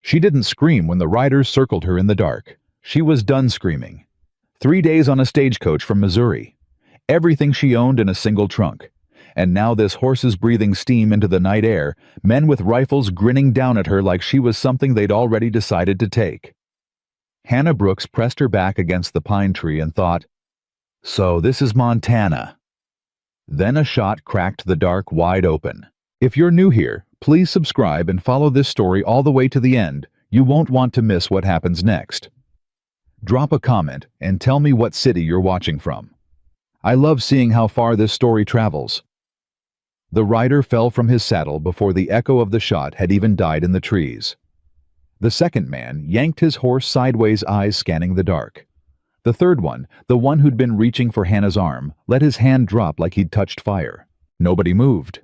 She didn't scream when the riders circled her in the dark. She was done screaming. 3 days on a stagecoach from Missouri. Everything she owned in a single trunk. And now this horses breathing steam into the night air, men with rifles grinning down at her like she was something they'd already decided to take. Hannah Brooks pressed her back against the pine tree and thought, "So this is Montana." Then a shot cracked the dark wide open. If you're new here, please subscribe and follow this story all the way to the end. You won't want to miss what happens next. Drop a comment and tell me what city you're watching from. I love seeing how far this story travels. The rider fell from his saddle before the echo of the shot had even died in the trees. The second man yanked his horse sideways, eyes scanning the dark. The third one, the one who'd been reaching for Hannah's arm, let his hand drop like he'd touched fire. Nobody moved.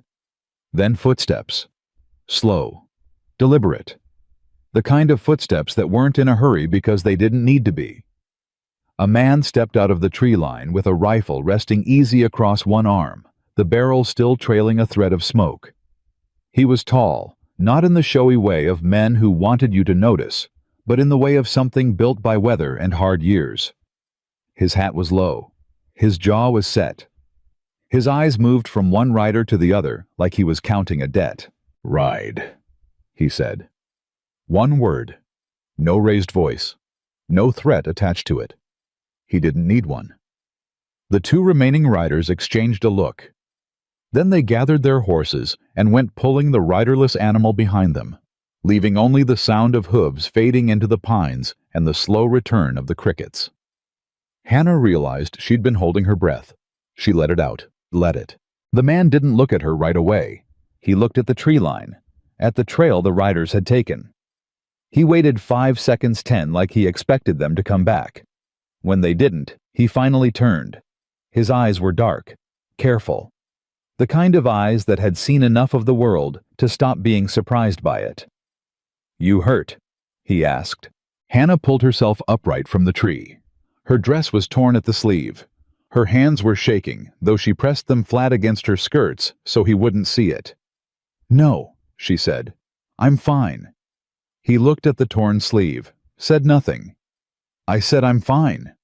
Then footsteps. Slow. Deliberate. The kind of footsteps that weren't in a hurry because they didn't need to be. A man stepped out of the tree line with a rifle resting easy across one arm, the barrel still trailing a thread of smoke. He was tall, not in the showy way of men who wanted you to notice, but in the way of something built by weather and hard years. His hat was low. His jaw was set. His eyes moved from one rider to the other like he was counting a debt. "Ride," he said. One word. No raised voice. No threat attached to it. He didn't need one. The two remaining riders exchanged a look. Then they gathered their horses and went pulling the riderless animal behind them, leaving only the sound of hooves fading into the pines and the slow return of the crickets. Hannah realized she'd been holding her breath. She let it out. Let it. The man didn't look at her right away. He looked at the tree line, at the trail the riders had taken. He waited 5 seconds 10 like he expected them to come back. When they didn't, he finally turned. His eyes were dark, careful. The kind of eyes that had seen enough of the world to stop being surprised by it. "You hurt?" he asked. Hannah pulled herself upright from the tree. Her dress was torn at the sleeve. Her hands were shaking, though she pressed them flat against her skirts so he wouldn't see it. "No," she said. "I'm fine." He looked at the torn sleeve, said nothing. "I said I'm fine."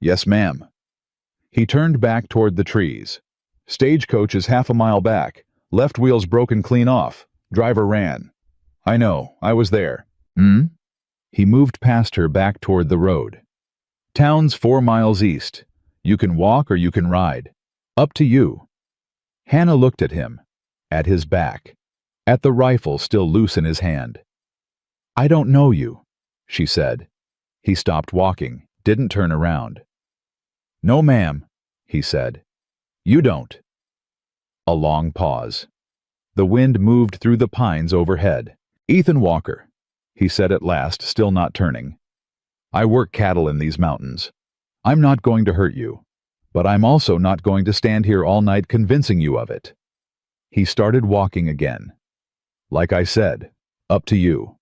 "Yes, ma'am." He turned back toward the trees. "Stagecoach is half a mile back. Left wheel's broken clean off. Driver ran." "I know, I was there." "Hmm?" He moved past her back toward the road. "Town's 4 miles east. You can walk or you can ride. Up to you." Hannah looked at him, at his back, at the rifle still loose in his hand. "I don't know you," she said. He stopped walking, didn't turn around. "No, ma'am," he said. "You don't." A long pause. The wind moved through the pines overhead. "Ethan Walker," he said at last, still not turning. "I work cattle in these mountains. I'm not going to hurt you, but I'm also not going to stand here all night convincing you of it." He started walking again. "Like I said, up to you."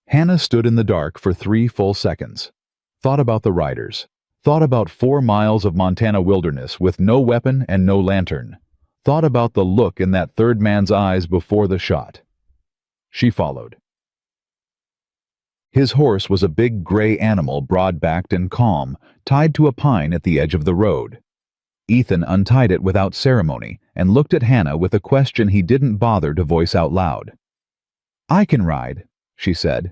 Hannah stood in the dark for 3 full seconds. Thought about the riders. Thought about 4 miles of Montana wilderness with no weapon and no lantern. Thought about the look in that third man's eyes before the shot. She followed. His horse was a big gray animal, broad-backed and calm, tied to a pine at the edge of the road. Ethan untied it without ceremony and looked at Hannah with a question he didn't bother to voice out loud. "I can ride," she said.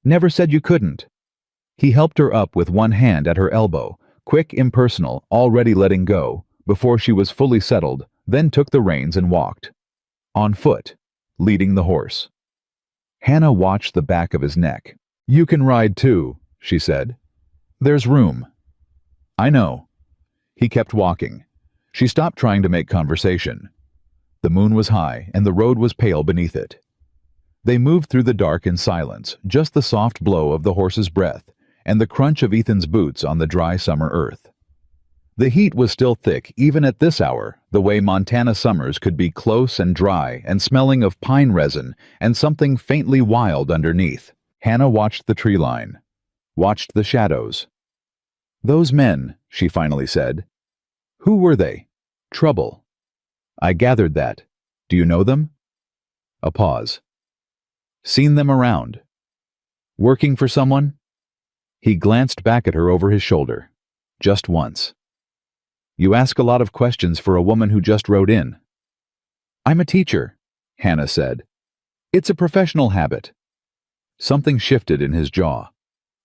"Never said you couldn't." He helped her up with one hand at her elbow, quick, impersonal, already letting go, before she was fully settled, then took the reins and walked. On foot, leading the horse. Hannah watched the back of his neck. "You can ride too," she said. "There's room." "I know." He kept walking. She stopped trying to make conversation. The moon was high and the road was pale beneath it. They moved through the dark in silence, just the soft blow of the horse's breath and the crunch of Ethan's boots on the dry summer earth. The heat was still thick even at this hour, the way Montana summers could be close and dry and smelling of pine resin and something faintly wild underneath. Hannah watched the tree line, watched the shadows. "Those men," she finally said. "Who were they?" "Trouble." "I gathered that. Do you know them?" A pause. "Seen them around?" Working for someone? He glanced back at her over his shoulder. Just once. You ask a lot of questions for a woman who just wrote in. I'm a teacher, Hannah said. It's a professional habit. Something shifted in his jaw.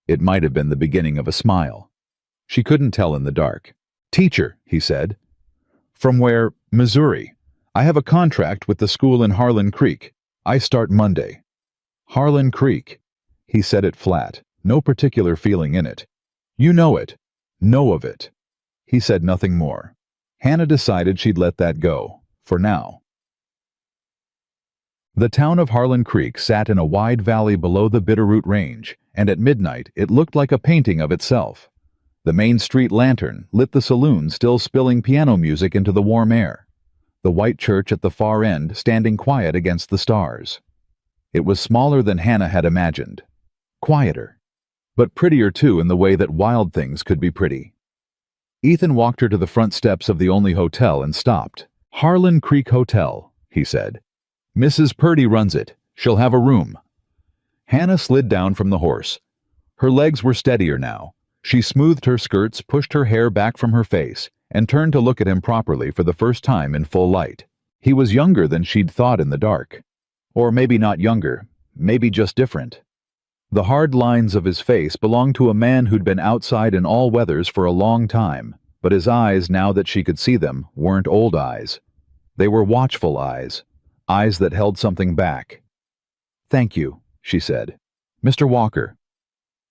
It might have been the beginning of a smile. She couldn't tell in the dark. Teacher, he said. From where? Missouri. I have a contract with the school in Harlan Creek. I start Monday. Harlan Creek. He said it flat, no particular feeling in it. You know it. Know of it. He said nothing more. Hannah decided she'd let that go, for now. The town of Harlan Creek sat in a wide valley below the Bitterroot Range, and at midnight it looked like a painting of itself. The main street lantern lit the saloon still spilling piano music into the warm air. The white church at the far end standing quiet against the stars. It was smaller than Hannah had imagined. Quieter. But prettier too in the way that wild things could be pretty. Ethan walked her to the front steps of the only hotel and stopped. Harlan Creek Hotel, he said. Mrs. Purdy runs it. She'll have a room. Hannah slid down from the horse. Her legs were steadier now. She smoothed her skirts, pushed her hair back from her face, and turned to look at him properly for the first time in full light. He was younger than she'd thought in the dark. Or maybe not younger, maybe just different. The hard lines of his face belonged to a man who'd been outside in all weathers for a long time, but his eyes, now that she could see them, weren't old eyes. They were watchful eyes, eyes that held something back. Thank you, she said. Mr. Walker.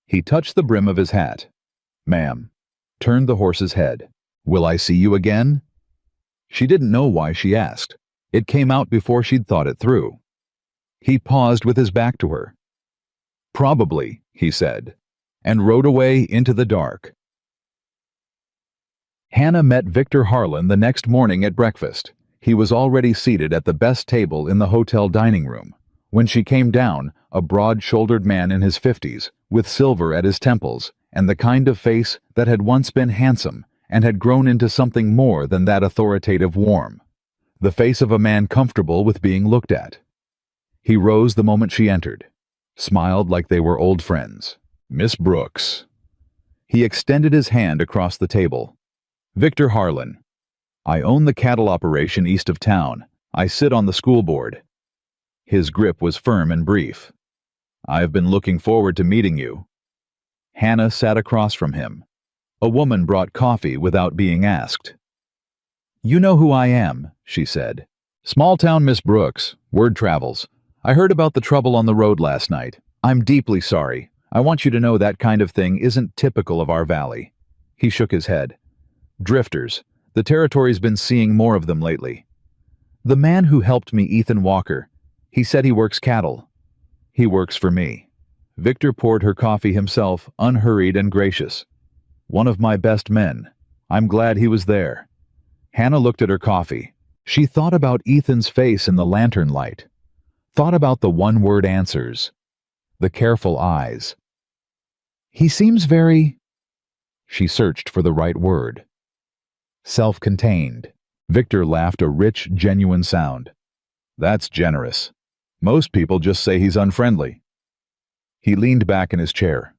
He touched the brim of his hat. Ma'am. Turned the horse's head. Will I see you again? She didn't know why she asked. It came out before she'd thought it through. He paused with his back to her. Probably, he said, and rode away into the dark. Hannah met Victor Harlan the next morning at breakfast. He was already seated at the best table in the hotel dining room. When she came down, a broad-shouldered man in his 50s, with silver at his temples, and the kind of face that had once been handsome and had grown into something more than that authoritative warm. The face of a man comfortable with being looked at. He rose the moment she entered, smiled like they were old friends. Miss Brooks. He extended his hand across the table. Victor Harlan. I own the cattle operation east of town. I sit on the school board. His grip was firm and brief. I've been looking forward to meeting you. Hannah sat across from him. A woman brought coffee without being asked. You know who I am, she said. Small-town Miss Brooks. Word travels. I heard about the trouble on the road last night. I'm deeply sorry. I want you to know that kind of thing isn't typical of our valley. He shook his head. Drifters. The territory's been seeing more of them lately. The man who helped me, Ethan Walker. He said he works cattle. He works for me. Victor poured her coffee himself, unhurried and gracious. One of my best men. I'm glad he was there. Hannah looked at her coffee. She thought about Ethan's face in the lantern light. Thought about the one-word answers. The careful eyes. He seems very... She searched for the right word. Self-contained. Victor laughed a rich, genuine sound. That's generous. Most people just say he's unfriendly. He leaned back in his chair.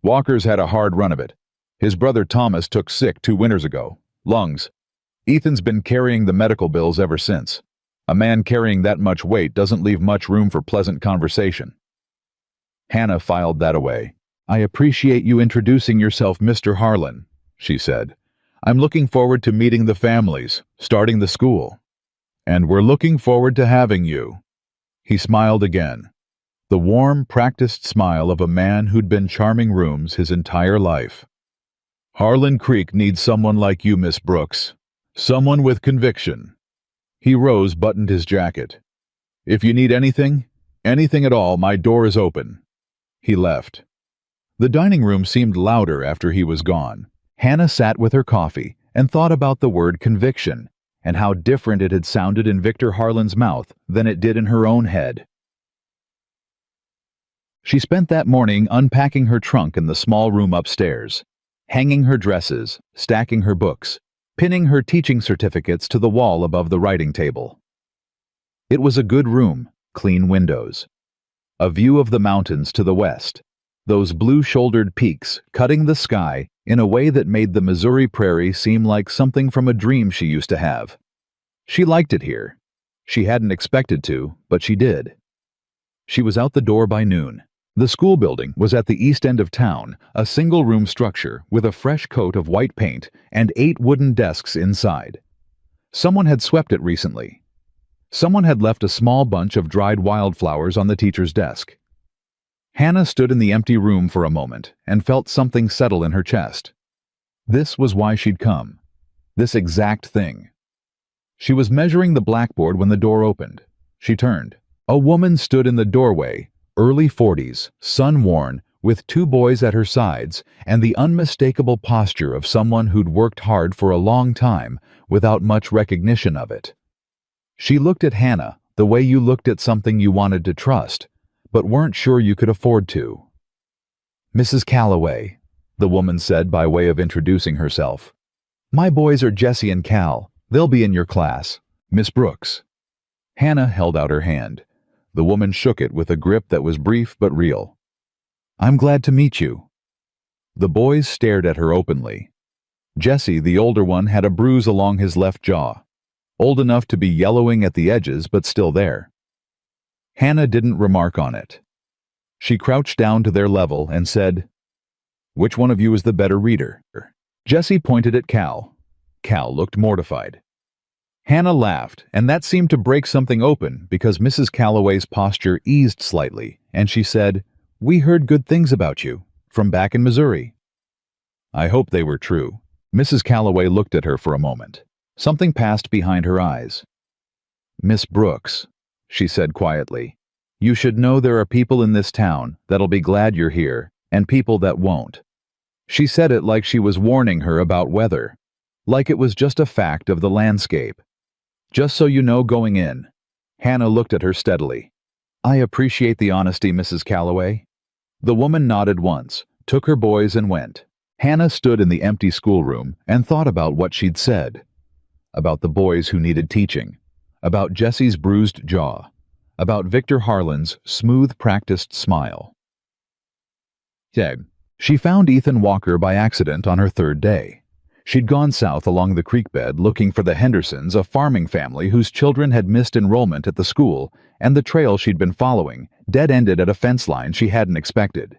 Walker's had a hard run of it. His brother Thomas took sick 2 winters ago. Lungs. Ethan's been carrying the medical bills ever since. A man carrying that much weight doesn't leave much room for pleasant conversation. Hannah filed that away. I appreciate you introducing yourself, Mr. Harlan, she said. I'm looking forward to meeting the families, starting the school. And we're looking forward to having you. He smiled again. The warm, practiced smile of a man who'd been charming rooms his entire life. Harlan Creek needs someone like you, Miss Brooks. Someone with conviction. He rose, buttoned his jacket. If you need anything at all, my door is open. He left. The dining room seemed louder after he was gone. Hannah sat with her coffee and thought about the word conviction and how different it had sounded in Victor Harlan's mouth than it did in her own head. She spent that morning unpacking her trunk in the small room upstairs, hanging her dresses, stacking her books, pinning her teaching certificates to the wall above the writing table. It was a good room, clean windows. A view of the mountains to the west, those blue-shouldered peaks cutting the sky in a way that made the Missouri prairie seem like something from a dream she used to have. She liked it here. She hadn't expected to, but she did. She was out the door by noon. The school building was at the east end of town, a single-room structure with a fresh coat of white paint and 8 wooden desks inside. Someone had swept it recently. Someone had left a small bunch of dried wildflowers on the teacher's desk. Hannah stood in the empty room for a moment and felt something settle in her chest. This was why she'd come. This exact thing. She was measuring the blackboard when the door opened. She turned. A woman stood in the doorway, early 40s, sun-worn, with 2 boys at her sides and the unmistakable posture of someone who'd worked hard for a long time without much recognition of it. She looked at Hannah the way you looked at something you wanted to trust, but weren't sure you could afford to. "Mrs. Calloway," the woman said by way of introducing herself. "My boys are Jesse and Cal. They'll be in your class. Miss Brooks." Hannah held out her hand. The woman shook it with a grip that was brief but real. "I'm glad to meet you." The boys stared at her openly. Jesse, the older one, had a bruise along his left jaw, old enough to be yellowing at the edges but still there. Hannah didn't remark on it. She crouched down to their level and said, "Which one of you is the better reader?" Jesse pointed at Cal. Cal looked mortified. Hannah laughed, and that seemed to break something open because Mrs. Calloway's posture eased slightly, and she said, "We heard good things about you, from back in Missouri." I hope they were true. Mrs. Calloway looked at her for a moment. Something passed behind her eyes. "Miss Brooks," she said quietly, "you should know there are people in this town that'll be glad you're here, and people that won't." She said it like she was warning her about weather, like it was just a fact of the landscape. "Just so you know going in." Hannah looked at her steadily. "I appreciate the honesty, Mrs. Calloway." The woman nodded once, took her boys and went. Hannah stood in the empty schoolroom and thought about what she'd said. About the boys who needed teaching. About Jesse's bruised jaw. About Victor Harlan's smooth, practiced smile. She found Ethan Walker by accident on her 3rd day. She'd gone south along the creek bed looking for the Hendersons, a farming family whose children had missed enrollment at the school, and the trail she'd been following dead-ended at a fence line she hadn't expected.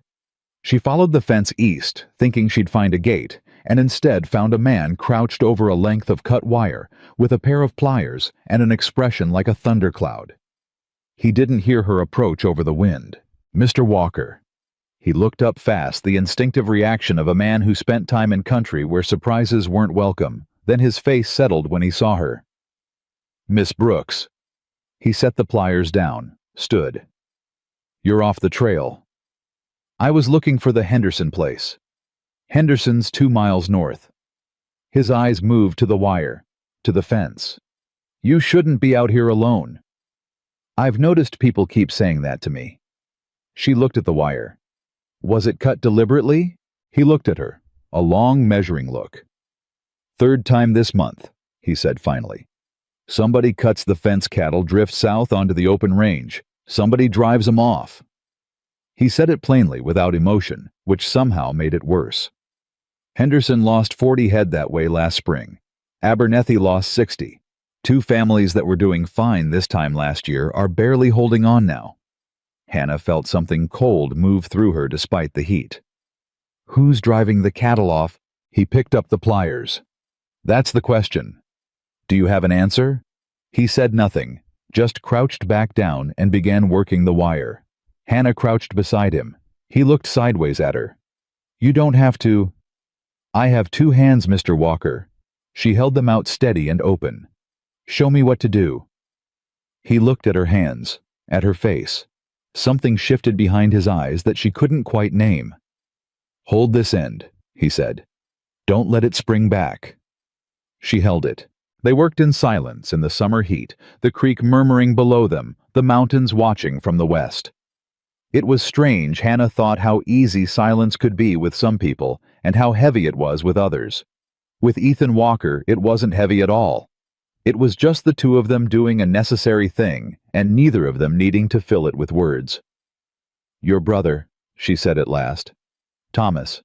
She followed the fence east, thinking she'd find a gate, and instead found a man crouched over a length of cut wire, with a pair of pliers and an expression like a thundercloud. He didn't hear her approach over the wind. "Mr. Walker." He looked up fast, the instinctive reaction of a man who spent time in country where surprises weren't welcome. Then his face settled when he saw her. "Miss Brooks." He set the pliers down, stood. "You're off the trail." "I was looking for the Henderson place." "Henderson's 2 miles north." His eyes moved to the wire, to the fence. "You shouldn't be out here alone." "I've noticed people keep saying that to me." She looked at the wire. "Was it cut deliberately?" He looked at her, a long measuring look. "3rd time this month," he said finally. "Somebody cuts the fence cattle drift south onto the open range. Somebody drives them off." He said it plainly, without emotion, which somehow made it worse. "Henderson lost 40 head that way last spring. Abernethy lost 60. 2 families that were doing fine this time last year are barely holding on now." Hannah felt something cold move through her despite the heat. "Who's driving the cattle off?" He picked up the pliers. "That's the question. Do you have an answer?" He said nothing, just crouched back down and began working the wire. Hannah crouched beside him. He looked sideways at her. "You don't have to." "I have 2 hands, Mr. Walker." She held them out steady and open. "Show me what to do." He looked at her hands, at her face. Something shifted behind his eyes that she couldn't quite name. "Hold this end," he said. "Don't let it spring back." She held it. They worked in silence in the summer heat, the creek murmuring below them, the mountains watching from the west. It was strange, Hannah thought, how easy silence could be with some people and how heavy it was with others. With Ethan Walker, it wasn't heavy at all. It was just the 2 of them doing a necessary thing, and neither of them needing to fill it with words. "Your brother," she said at last. Thomas.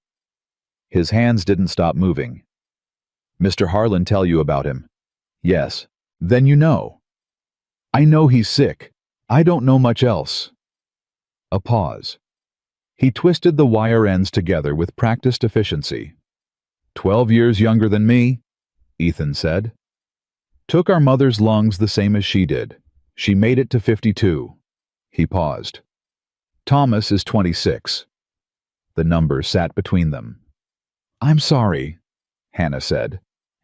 His hands didn't stop moving. Mr. Harlan tell you about him? Yes. Then you know. I know he's sick. I don't know much else. A pause. He twisted the wire ends together with practiced efficiency. 12 years younger than me, Ethan said. Took our mother's lungs the same as she did. She made it to 52. He paused. Thomas is 26. The number sat between them. I'm sorry, Hannah said,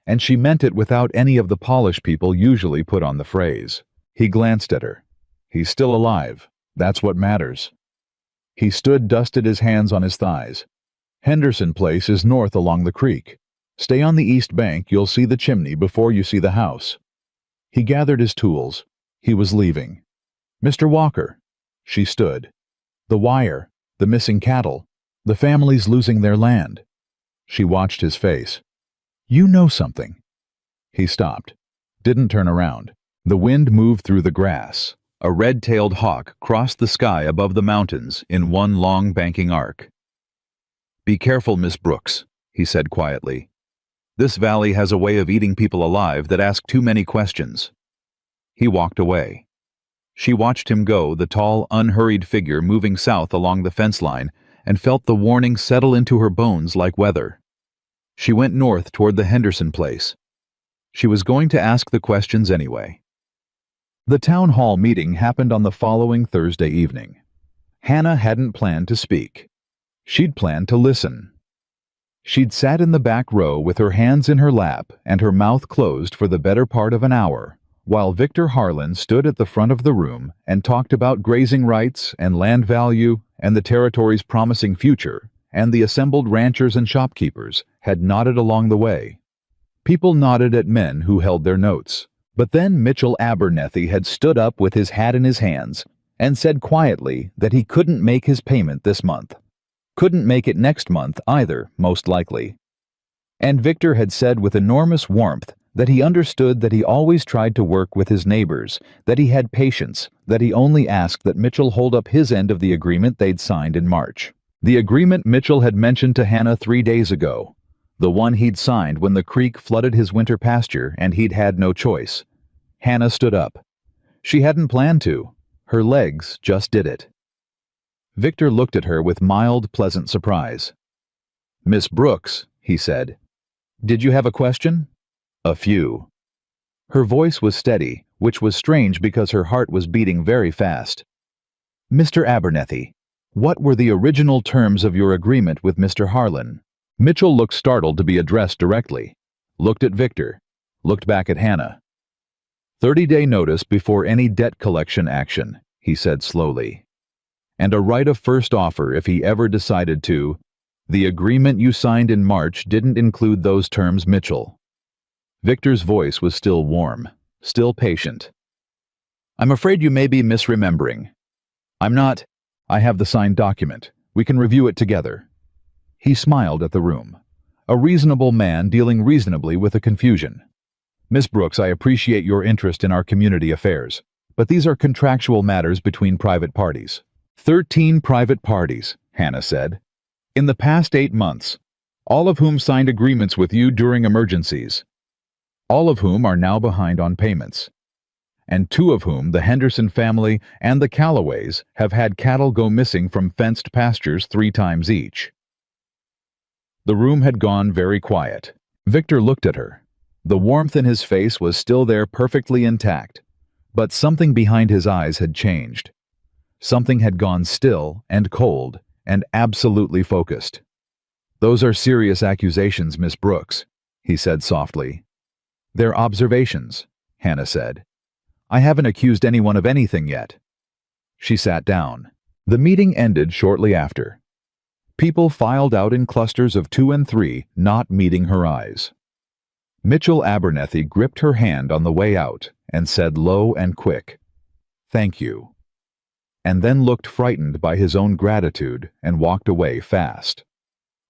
and she meant it without any of the polish people usually put on the phrase. He glanced at her. He's still alive. That's what matters. He stood, dusted his hands on his thighs. Henderson Place is north along the creek. Stay on the east bank, you'll see the chimney before you see the house. He gathered his tools. He was leaving. Mr. Walker. She stood. The wire, the missing cattle, the families losing their land. She watched his face. You know something. He stopped. Didn't turn around. The wind moved through the grass. A red-tailed hawk crossed the sky above the mountains in one long banking arc. Be careful, Miss Brooks, he said quietly. This valley has a way of eating people alive that ask too many questions. He walked away. She watched him go, the tall, unhurried figure moving south along the fence line, and felt the warning settle into her bones like weather. She went north toward the Henderson place. She was going to ask the questions anyway. The town hall meeting happened on the following Thursday evening. Hannah hadn't planned to speak. She'd planned to listen. She'd sat in the back row with her hands in her lap and her mouth closed for the better part of an hour, while Victor Harlan stood at the front of the room and talked about grazing rights and land value and the territory's promising future, and the assembled ranchers and shopkeepers had nodded along the way. People nodded at men who held their notes. But then Mitchell Abernethy had stood up with his hat in his hands and said quietly that he couldn't make his payment this month. Couldn't make it next month either, most likely. And Victor had said with enormous warmth that he understood that he always tried to work with his neighbors, that he had patience, that he only asked that Mitchell hold up his end of the agreement they'd signed in March. The agreement Mitchell had mentioned to Hannah 3 days ago. The one he'd signed when the creek flooded his winter pasture and he'd had no choice. Hannah stood up. She hadn't planned to. Her legs just did it. Victor looked at her with mild, pleasant surprise. Miss Brooks, he said. Did you have a question? A few. Her voice was steady, which was strange because her heart was beating very fast. Mr. Abernethy, what were the original terms of your agreement with Mr. Harlan? Mitchell looked startled to be addressed directly. Looked at Victor. Looked back at Hannah. 30-day notice before any debt collection action, he said slowly. And a right of first offer if he ever decided to. The agreement you signed in March didn't include those terms, Mitchell. Victor's voice was still warm, still patient. I'm afraid you may be misremembering. I'm not. I have the signed document. We can review it together. He smiled at the room. A reasonable man dealing reasonably with the confusion. Miss Brooks, I appreciate your interest in our community affairs, but these are contractual matters between private parties. 13 private parties, Hannah said. In the past 8 months, all of whom signed agreements with you during emergencies. All of whom are now behind on payments. And 2 of whom, the Henderson family and the Callaways, have had cattle go missing from fenced pastures 3 times each. The room had gone very quiet. Victor looked at her. The warmth in his face was still there, perfectly intact, but something behind his eyes had changed. Something had gone still and cold and absolutely focused. Those are serious accusations, Miss Brooks, he said softly. They're observations, Hannah said. I haven't accused anyone of anything yet. She sat down. The meeting ended shortly after. People filed out in clusters of 2 and 3, not meeting her eyes. Mitchell Abernethy gripped her hand on the way out and said low and quick, "Thank you," and then looked frightened by his own gratitude and walked away fast.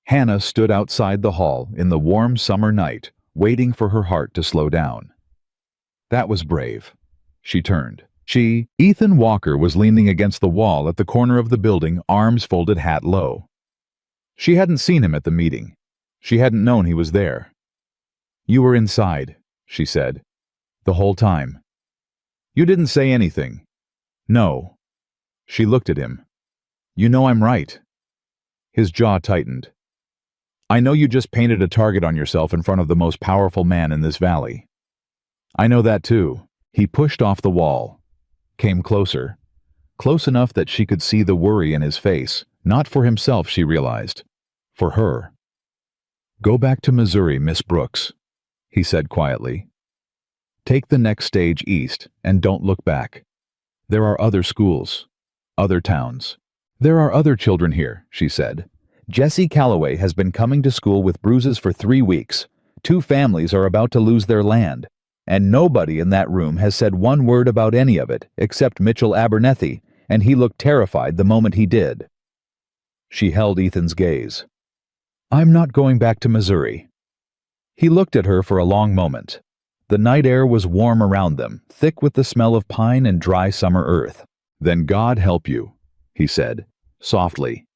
Hannah stood outside the hall in the warm summer night, waiting for her heart to slow down. That was brave. She turned. Ethan Walker was leaning against the wall at the corner of the building, arms folded, hat low. She hadn't seen him at the meeting. She hadn't known he was there. "You were inside," she said, "the whole time. You didn't say anything." "No." She looked at him. "You know I'm right." His jaw tightened. "I know you just painted a target on yourself in front of the most powerful man in this valley." "I know that too." He pushed off the wall, came closer, close enough that she could see the worry in his face, not for himself, she realized, for her. "Go back to Missouri, Miss Brooks," he said quietly. "Take the next stage east and don't look back. There are other schools, other towns. There are other children here," she said. "Jesse Calloway has been coming to school with bruises for 3 weeks. 2 families are about to lose their land. And nobody in that room has said one word about any of it except Mitchell Abernethy, and he looked terrified the moment he did." She held Ethan's gaze. "I'm not going back to Missouri." He looked at her for a long moment. The night air was warm around them, thick with the smell of pine and dry summer earth. "Then God help you," he said, softly,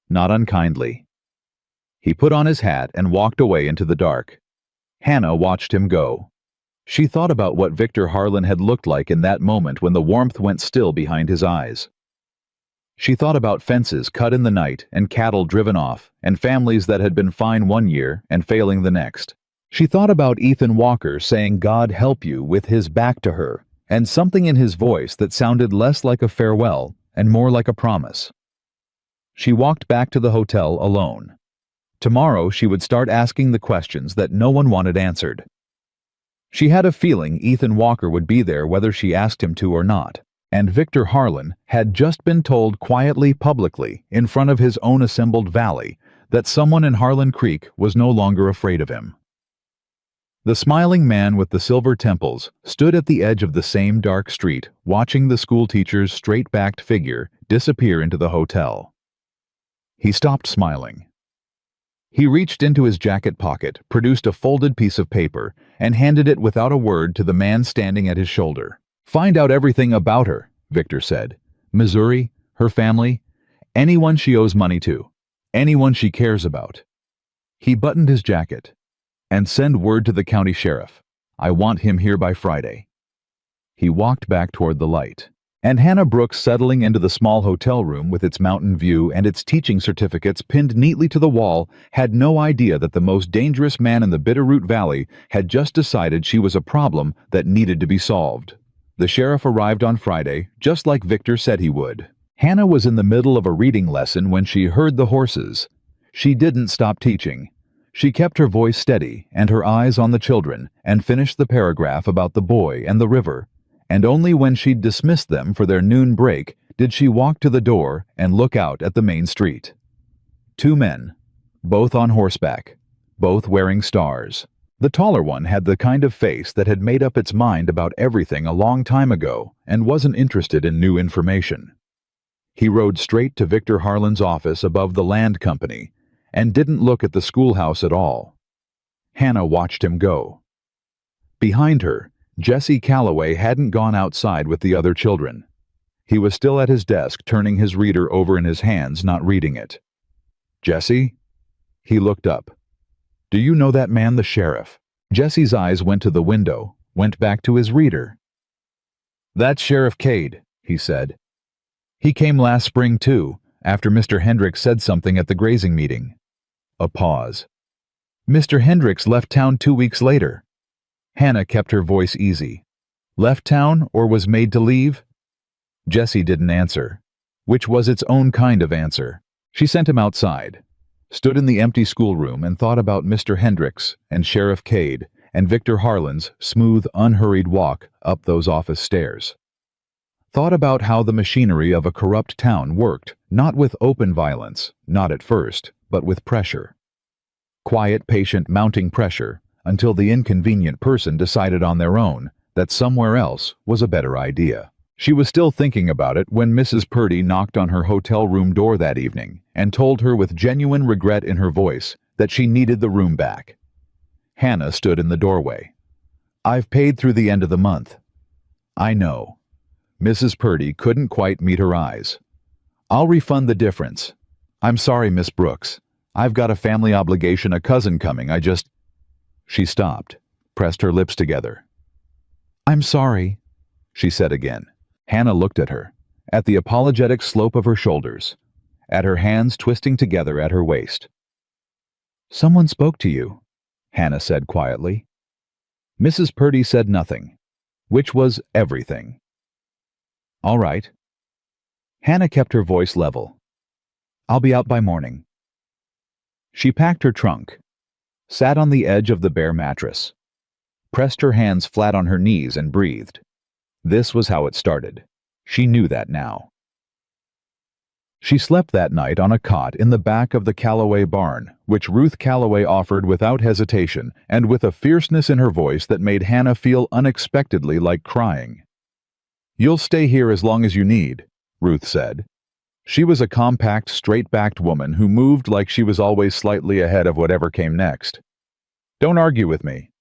not unkindly. He put on his hat and walked away into the dark. Hannah watched him go. She thought about what Victor Harlan had looked like in that moment when the warmth went still behind his eyes. She thought about fences cut in the night and cattle driven off, and families that had been fine one year and failing the next. She thought about Ethan Walker saying "God help you" with his back to her, and something in his voice that sounded less like a farewell and more like a promise. She walked back to the hotel alone. Tomorrow she would start asking the questions that no one wanted answered. She had a feeling Ethan Walker would be there whether she asked him to or not, and Victor Harlan had just been told quietly, publicly, in front of his own assembled valley, that someone in Harlan Creek was no longer afraid of him. The smiling man with the silver temples stood at the edge of the same dark street, watching the schoolteacher's straight-backed figure disappear into the hotel. He stopped smiling. He reached into his jacket pocket, produced a folded piece of paper, and handed it without a word to the man standing at his shoulder. "Find out everything about her," Victor said. "Missouri, her family, anyone she owes money to, anyone she cares about." He buttoned his jacket. "And send word to the county sheriff. I want him here by Friday." He walked back toward the light. And Hannah Brooks, settling into the small hotel room with its mountain view and its teaching certificates pinned neatly to the wall, had no idea that the most dangerous man in the Bitterroot Valley had just decided she was a problem that needed to be solved. The sheriff arrived on Friday, just like Victor said he would. Hannah was in the middle of a reading lesson when she heard the horses. She didn't stop teaching. She kept her voice steady and her eyes on the children and finished the paragraph about the boy and the river. And only when she'd dismissed them for their noon break did she walk to the door and look out at the main street. 2 men, both on horseback, both wearing stars. The taller one had the kind of face that had made up its mind about everything a long time ago and wasn't interested in new information. He rode straight to Victor Harlan's office above the land company and didn't look at the schoolhouse at all. Hannah watched him go. Behind her, Jesse Calloway hadn't gone outside with the other children. He was still at his desk, turning his reader over in his hands, not reading it. "Jesse?" He looked up. "Do you know that man, the sheriff?" Jesse's eyes went to the window, went back to his reader. "That's Sheriff Cade," he said. "He came last spring, too, after Mr. Hendricks said something at the grazing meeting." A pause. "Mr. Hendricks left town 2 weeks later." Hannah kept her voice easy. "Left town or was made to leave?" Jesse didn't answer, which was its own kind of answer. She sent him outside, stood in the empty schoolroom and thought about Mr. Hendricks and Sheriff Cade and Victor Harlan's smooth, unhurried walk up those office stairs. Thought about how the machinery of a corrupt town worked, not with open violence, not at first, but with pressure. Quiet, patient, mounting pressure, until the inconvenient person decided on their own that somewhere else was a better idea. She was still thinking about it when Mrs. Purdy knocked on her hotel room door that evening and told her with genuine regret in her voice that she needed the room back. Hannah stood in the doorway. "I've paid through the end of the month." "I know." Mrs. Purdy couldn't quite meet her eyes. "I'll refund the difference. I'm sorry, Miss Brooks. I've got a family obligation, a cousin coming, She stopped, pressed her lips together. "I'm sorry," she said again. Hannah looked at her, at the apologetic slope of her shoulders, at her hands twisting together at her waist. "Someone spoke to you," Hannah said quietly. Mrs. Purdy said nothing, which was everything. "All right." Hannah kept her voice level. "I'll be out by morning." She packed her trunk, sat on the edge of the bare mattress, pressed her hands flat on her knees and breathed. This was how it started. She knew that now. She slept that night on a cot in the back of the Calloway barn, which Ruth Calloway offered without hesitation and with a fierceness in her voice that made Hannah feel unexpectedly like crying. "You'll stay here as long as you need," Ruth said. She was a compact, straight-backed woman who moved like she was always slightly ahead of whatever came next. "Don't argue with me."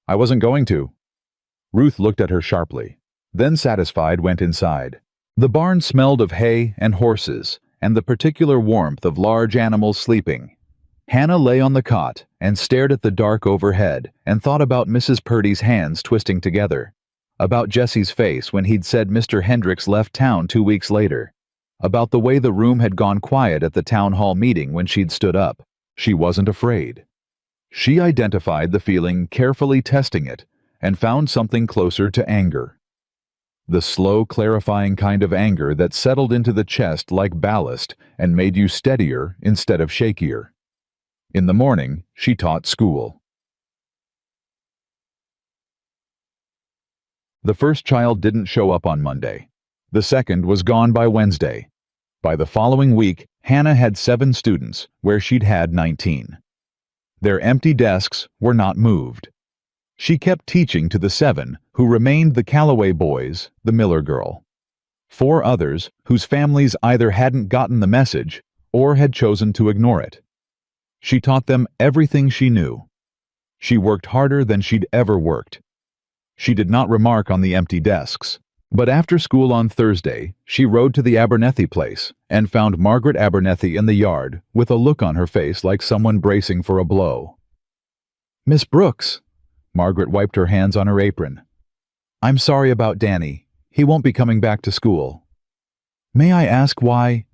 "I wasn't going to." Ruth looked at her sharply, then satisfied went inside. The barn smelled of hay and horses and the particular warmth of large animals sleeping. Hannah lay on the cot and stared at the dark overhead and thought about Mrs. Purdy's hands twisting together, about Jesse's face when he'd said Mr. Hendricks left town 2 weeks later, about the way the room had gone quiet at the town hall meeting when she'd stood up. She wasn't afraid. She identified the feeling, carefully testing it, and found something closer to anger. The slow, clarifying kind of anger that settled into the chest like ballast and made you steadier instead of shakier. In the morning, she taught school. The first child didn't show up on Monday. The second was gone by Wednesday. By the following week, Hannah had 7 students, where she'd had 19. Their empty desks were not moved. She kept teaching to the 7 who remained the Calloway boys, the Miller girl. 4 others whose families either hadn't gotten the message or had chosen to ignore it. She taught them everything she knew. She worked harder than she'd ever worked. She did not remark on the empty desks. But after school on Thursday, she rode to the Abernethy place and found Margaret Abernethy in the yard with a look on her face like someone bracing for a blow. "Miss Brooks," Margaret wiped her hands on her apron. "I'm sorry about Danny. He won't be coming back to school." "May I ask why?"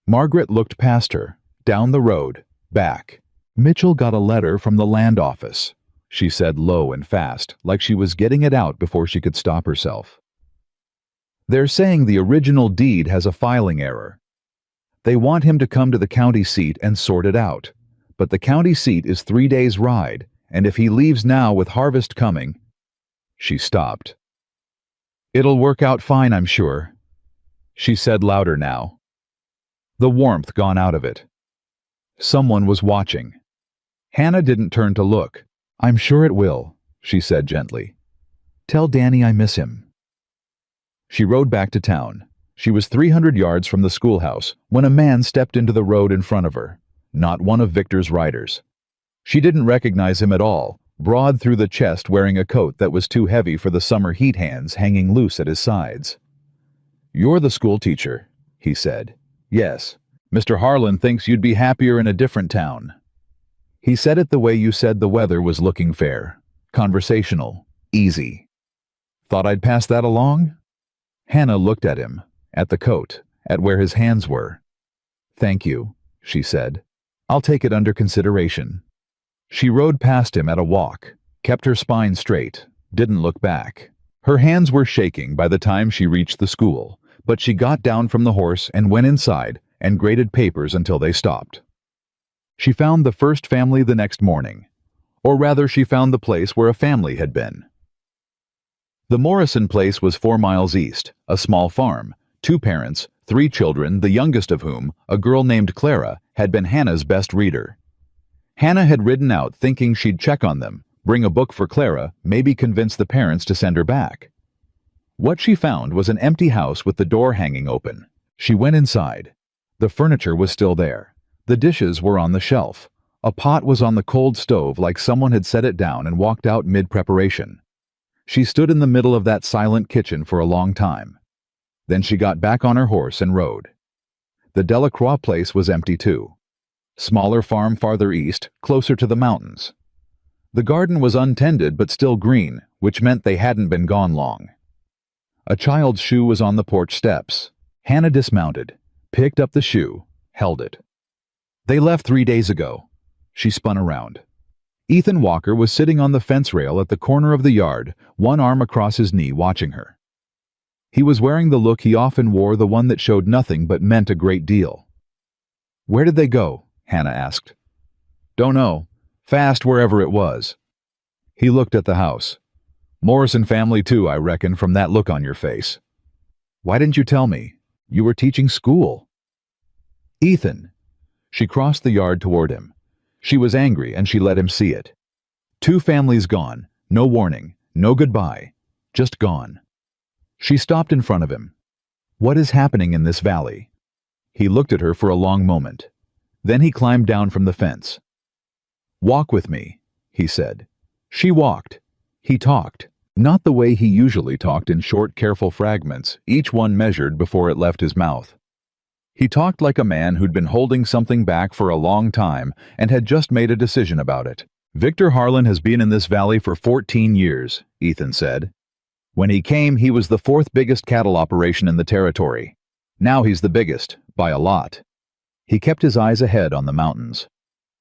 Margaret looked past her, down the road, back. "Mitchell got a letter from the land office," she said low and fast, like she was getting it out before she could stop herself. "They're saying the original deed has a filing error. They want him to come to the county seat and sort it out. But the county seat is 3 days' ride, and if he leaves now with harvest coming—" She stopped. "It'll work out fine, I'm sure," she said louder now. The warmth gone out of it. Someone was watching. Hannah didn't turn to look. "I'm sure it will," she said gently. "Tell Danny I miss him." She rode back to town. She was 300 yards from the schoolhouse when a man stepped into the road in front of her, not one of Victor's riders. She didn't recognize him at all, broad through the chest wearing a coat that was too heavy for the summer heat hands hanging loose at his sides. "You're the school teacher," he said. "Yes. Mr. Harlan thinks you'd be happier in a different town." He said it the way you said the weather was looking fair. Conversational. Easy. "Thought I'd pass that along?" Hannah looked at him, at the coat, at where his hands were. "Thank you," she said. "I'll take it under consideration." She rode past him at a walk, kept her spine straight, didn't look back. Her hands were shaking by the time she reached the school, but she got down from the horse and went inside and graded papers until they stopped. She found the first family the next morning. Or rather, she found the place where a family had been. The Morrison place was 4 miles east, a small farm, 2 parents, 3 children, the youngest of whom, a girl named Clara, had been Hannah's best reader. Hannah had ridden out thinking she'd check on them, bring a book for Clara, maybe convince the parents to send her back. What she found was an empty house with the door hanging open. She went inside. The furniture was still there. The dishes were on the shelf. A pot was on the cold stove like someone had set it down and walked out mid-preparation. She stood in the middle of that silent kitchen for a long time. Then she got back on her horse and rode. The Delacroix place was empty too. Smaller farm farther east, closer to the mountains. The garden was untended but still green, which meant they hadn't been gone long. A child's shoe was on the porch steps. Hannah dismounted, picked up the shoe, held it. They left 3 days ago. She spun around. Ethan Walker was sitting on the fence rail at the corner of the yard, one arm across his knee, watching her. He was wearing the look he often wore, the one that showed nothing but meant a great deal. "Where did they go?" Hannah asked. "Don't know. Fast wherever it was." He looked at the house. "Morrison family too, I reckon, from that look on your face." "Why didn't you tell me? You were teaching school." "Ethan." She crossed the yard toward him. She was angry and she let him see it. 2 families gone, no warning, no goodbye, just gone. She stopped in front of him. "What is happening in this valley?" He looked at her for a long moment. Then he climbed down from the fence. "Walk with me," he said. She walked. He talked. Not the way he usually talked, in short, careful fragments, each one measured before it left his mouth. He talked like a man who'd been holding something back for a long time and had just made a decision about it. "Victor Harlan has been in this valley for 14 years, Ethan said. "When he came, he was the 4th biggest cattle operation in the territory. Now he's the biggest, by a lot." He kept his eyes ahead on the mountains.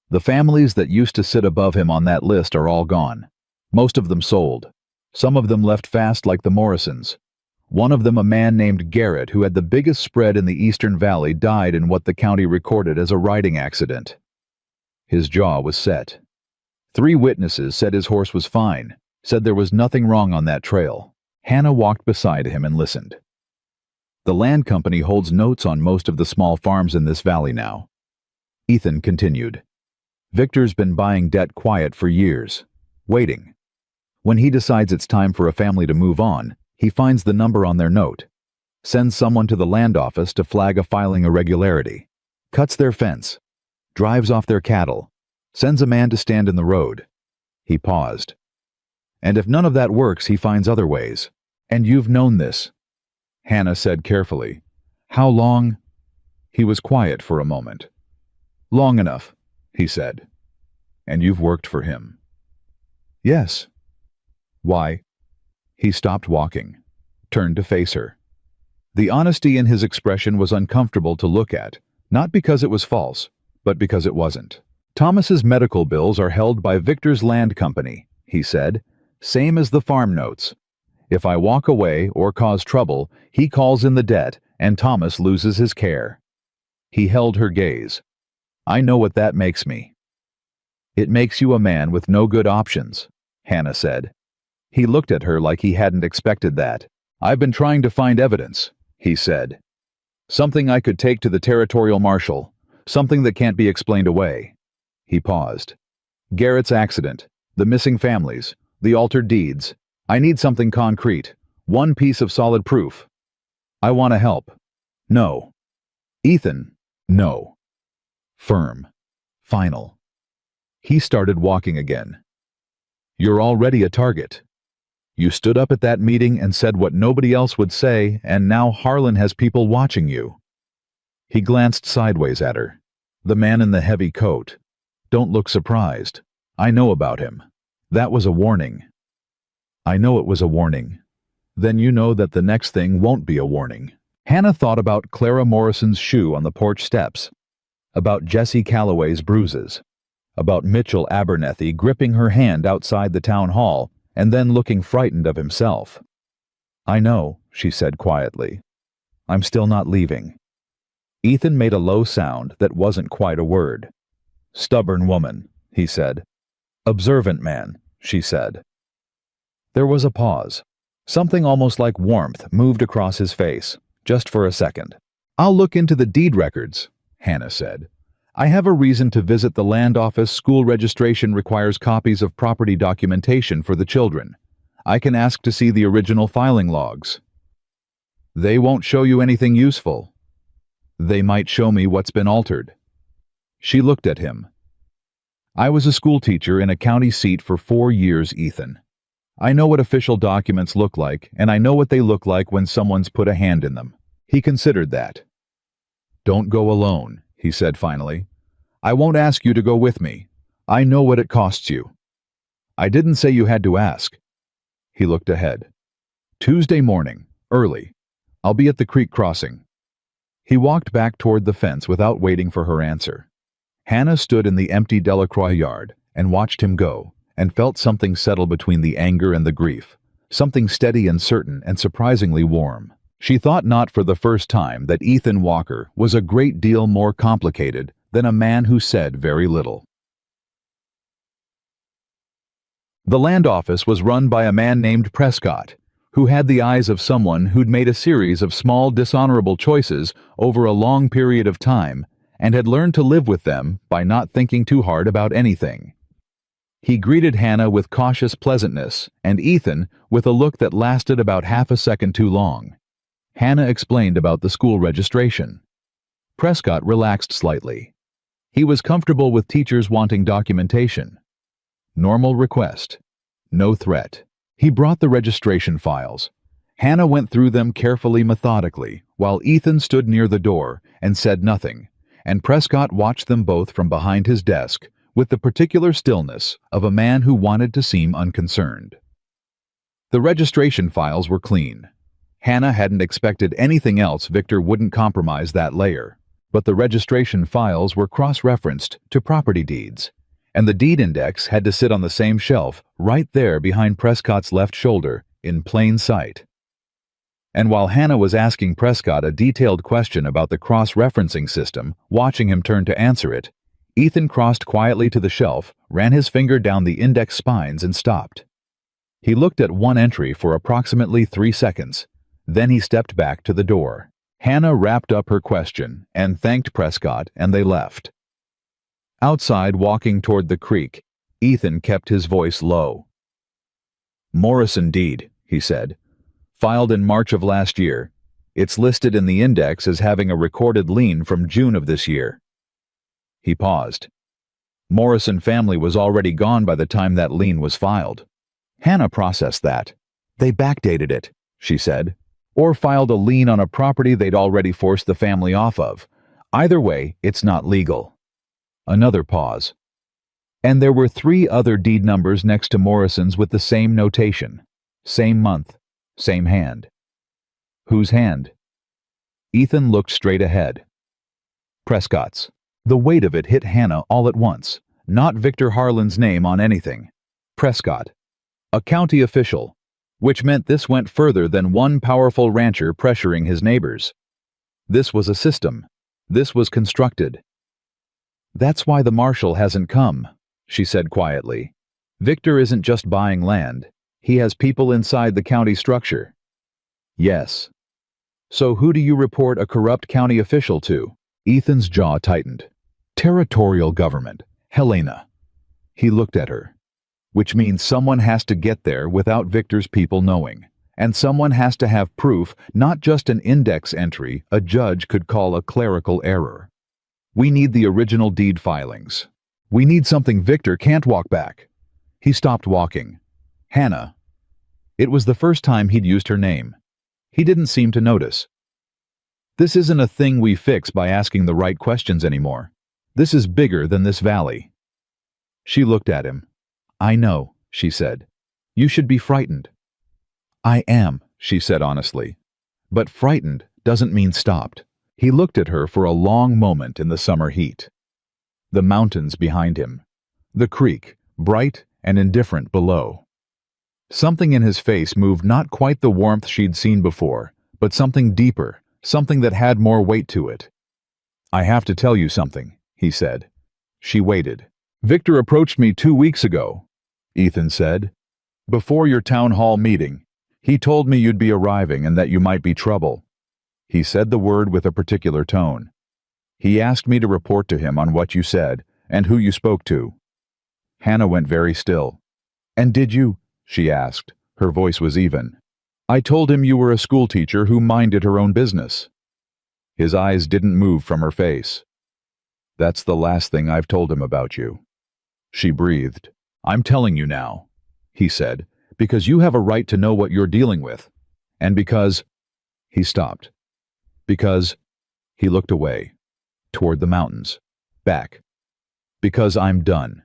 "The families that used to sit above him on that list are all gone. Most of them sold. Some of them left fast, like the Morrisons. One of them, a man named Garrett, who had the biggest spread in the Eastern Valley, died in what the county recorded as a riding accident." His jaw was set. 3 witnesses said his horse was fine, said there was nothing wrong on that trail. Hannah walked beside him and listened. "The land company holds notes on most of the small farms in this valley now." Ethan continued. "Victor's been buying debt quiet for years, waiting. When he decides it's time for a family to move on, he finds the number on their note, sends someone to the land office to flag a filing irregularity, cuts their fence, drives off their cattle, sends a man to stand in the road." He paused. "And if none of that works, he finds other ways. And you've known this." Hannah said carefully. "How long?" He was quiet for a moment. "Long enough," he said. "And you've worked for him?" "Yes." "Why?" He stopped walking, turned to face her. The honesty in his expression was uncomfortable to look at, not because it was false, but because it wasn't. "Thomas's medical bills are held by Victor's land company," he said, "same as the farm notes. If I walk away or cause trouble, he calls in the debt and Thomas loses his care." He held her gaze. "I know what that makes me." "It makes you a man with no good options," Hannah said. He looked at her like he hadn't expected that. "I've been trying to find evidence," he said. "Something I could take to the territorial marshal, something that can't be explained away." He paused. "Garrett's accident, the missing families, the altered deeds. I need something concrete, one piece of solid proof. I want to help." "No." "Ethan, no." Firm. Final. He started walking again. "You're already a target. You stood up at that meeting and said what nobody else would say, and now Harlan has people watching you." He glanced sideways at her. "The man in the heavy coat. Don't look surprised. I know about him. That was a warning." "I know it was a warning. Then you know that the next thing won't be a warning." Hannah thought about Clara Morrison's shoe on the porch steps, about Jesse Calloway's bruises, about Mitchell Abernethy gripping her hand outside the town hall and then looking frightened of himself. "I know," she said quietly. "I'm still not leaving." Ethan made a low sound that wasn't quite a word. "Stubborn woman," he said. "Observant man," she said. There was a pause. Something almost like warmth moved across his face, just for a second. "I'll look into the deed records," Hannah said. "I have a reason to visit the land office. School registration requires copies of property documentation for the children. I can ask to see the original filing logs." "They won't show you anything useful." "They might show me what's been altered." She looked at him. "I was a school teacher in a county seat for 4 years, Ethan. I know what official documents look like, and I know what they look like when someone's put a hand in them. He considered that. "Don't go alone," he said finally. "I won't ask you to go with me. I know what it costs you." "I didn't say you had to ask." He looked ahead. "Tuesday morning, early. I'll be at the creek crossing." He walked back toward the fence without waiting for her answer. Hannah stood in the empty Delacroix yard and watched him go, and felt something settle between the anger and the grief, something steady and certain and surprisingly warm. She thought not for the first time that Ethan Walker was a great deal more complicated than a man who said very little. The land office was run by a man named Prescott, who had the eyes of someone who'd made a series of small dishonorable choices over a long period of time and had learned to live with them by not thinking too hard about anything. He greeted Hannah with cautious pleasantness and Ethan with a look that lasted about half a second too long. Hannah explained about the school registration. Prescott relaxed slightly. He was comfortable with teachers wanting documentation. Normal request. No threat. He brought the registration files. Hannah went through them carefully, methodically, while Ethan stood near the door and said nothing, and Prescott watched them both from behind his desk with the particular stillness of a man who wanted to seem unconcerned. The registration files were clean. Hannah hadn't expected anything else. Victor wouldn't compromise that layer, but the registration files were cross-referenced to property deeds, and the deed index had to sit on the same shelf right there behind Prescott's left shoulder in plain sight. And while Hannah was asking Prescott a detailed question about the cross-referencing system, watching him turn to answer it, Ethan crossed quietly to the shelf, ran his finger down the index spines and stopped. He looked at one entry for approximately 3 seconds. Then he stepped back to the door. Hannah wrapped up her question and thanked Prescott, and they left. Outside, walking toward the creek, Ethan kept his voice low. "Morrison deed," he said. "Filed in March of last year. It's listed in the index as having a recorded lien from June of this year." He paused. Morrison family was already gone by the time that lien was filed. Hannah processed that. "They backdated it," she said, "or filed a lien on a property they'd already forced the family off of. Either way, it's not legal." Another pause. "And there were 3 other deed numbers next to Morrison's with the same notation. Same month, same hand." "Whose hand?" Ethan looked straight ahead. Prescott's. The weight of it hit Hannah all at once. Not Victor Harlan's name on anything. Prescott. A county official, which meant this went further than one powerful rancher pressuring his neighbors. This was a system. This was constructed. "That's why the marshal hasn't come," she said quietly. "Victor isn't just buying land. He has people inside the county structure." "Yes." "So who do you report a corrupt county official to?" Ethan's jaw tightened. "Territorial government, Helena." He looked at her. "Which means someone has to get there without Victor's people knowing. And someone has to have proof, not just an index entry a judge could call a clerical error. We need the original deed filings. We need something Victor can't walk back." He stopped walking. "Hannah." It was the first time he'd used her name. He didn't seem to notice. "This isn't a thing we fix by asking the right questions anymore. This is bigger than this valley." She looked at him. "I know," she said. "You should be frightened." "I am," she said honestly. "But frightened doesn't mean stopped." He looked at her for a long moment in the summer heat. The mountains behind him. The creek, bright and indifferent below. Something in his face moved, not quite the warmth she'd seen before, but something deeper, something that had more weight to it. "I have to tell you something," he said. She waited. "Victor approached me 2 weeks ago," Ethan said. "Before your town hall meeting. He told me you'd be arriving and that you might be trouble." He said the word with a particular tone. "He asked me to report to him on what you said and who you spoke to." Hannah went very still. "And did you?" she asked. Her voice was even. "I told him you were a schoolteacher who minded her own business." His eyes didn't move from her face. "That's the last thing I've told him about you." She breathed. "I'm telling you now," he said, "because you have a right to know what you're dealing with. And because—" He stopped. Because he looked away, toward the mountains, back. Because I'm done,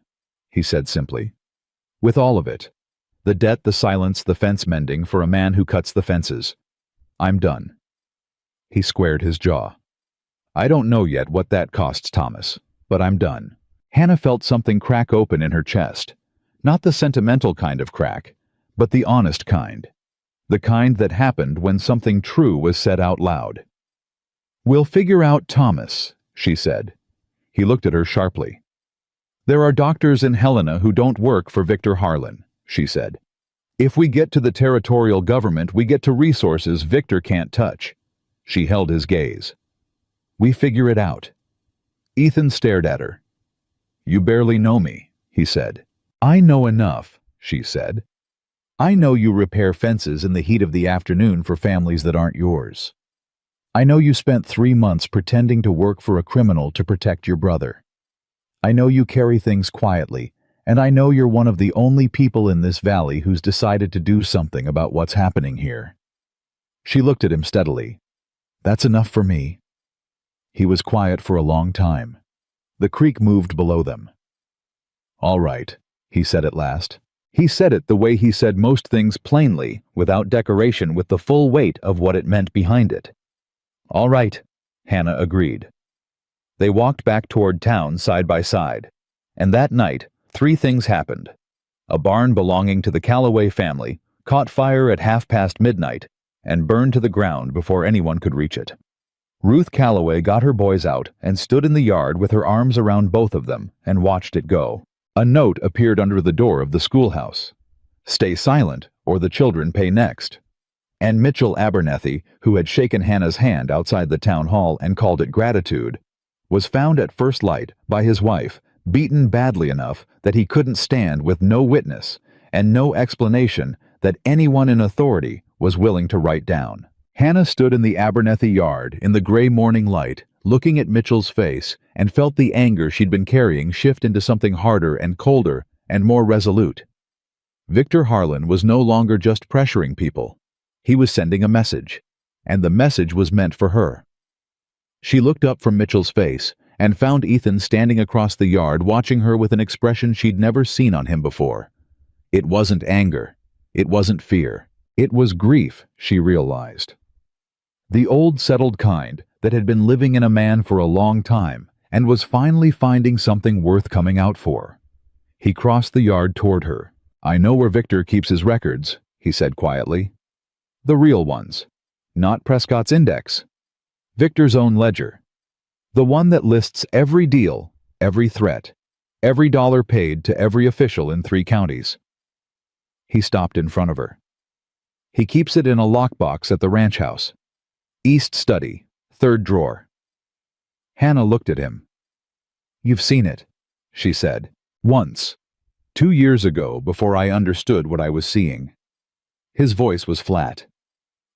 he said simply. With all of it. The debt, the silence, the fence mending for a man who cuts the fences. I'm done. He squared his jaw. I don't know yet what that costs, Thomas, but I'm done. Hannah felt something crack open in her chest. Not the sentimental kind of crack, but the honest kind. The kind that happened when something true was said out loud. We'll figure out Thomas, she said. He looked at her sharply. There are doctors in Helena who don't work for Victor Harlan, she said. If we get to the territorial government, we get to resources Victor can't touch. She held his gaze. We figure it out. Ethan stared at her. You barely know me, he said. I know enough, she said. I know you repair fences in the heat of the afternoon for families that aren't yours. I know you spent 3 months pretending to work for a criminal to protect your brother. I know you carry things quietly, and I know you're one of the only people in this valley who's decided to do something about what's happening here. She looked at him steadily. That's enough for me. He was quiet for a long time. The creek moved below them. All right, he said at last. He said it the way he said most things, plainly, without decoration, with the full weight of what it meant behind it. All right, Hannah agreed. They walked back toward town side by side, and that night 3 things happened. A barn belonging to the Calloway family caught fire at midnight and burned to the ground before anyone could reach it. Ruth Calloway got her boys out and stood in the yard with her arms around both of them and watched it go. A note appeared under the door of the schoolhouse. Stay silent, or the children pay next. And Mitchell Abernethy, who had shaken Hannah's hand outside the town hall and called it gratitude, was found at first light by his wife, beaten badly enough that he couldn't stand, with no witness and no explanation that anyone in authority was willing to write down. Hannah stood in the Abernethy yard in the gray morning light, looking at Mitchell's face, and felt the anger she'd been carrying shift into something harder and colder and more resolute. Victor Harlan was no longer just pressuring people. He was sending a message, and the message was meant for her. She looked up from Mitchell's face and found Ethan standing across the yard, watching her with an expression she'd never seen on him before. It wasn't anger. It wasn't fear. It was grief, she realized. The old settled kind that had been living in a man for a long time and was finally finding something worth coming out for. He crossed the yard toward her. I know where Victor keeps his records, he said quietly. The real ones, not Prescott's index. Victor's own ledger. The one that lists every deal, every threat, every dollar paid to every official in 3 counties. He stopped in front of her. He keeps it in a lockbox at the ranch house. East study, 3rd drawer. Hannah looked at him. You've seen it, she said. Once. 2 years ago, before I understood what I was seeing. His voice was flat.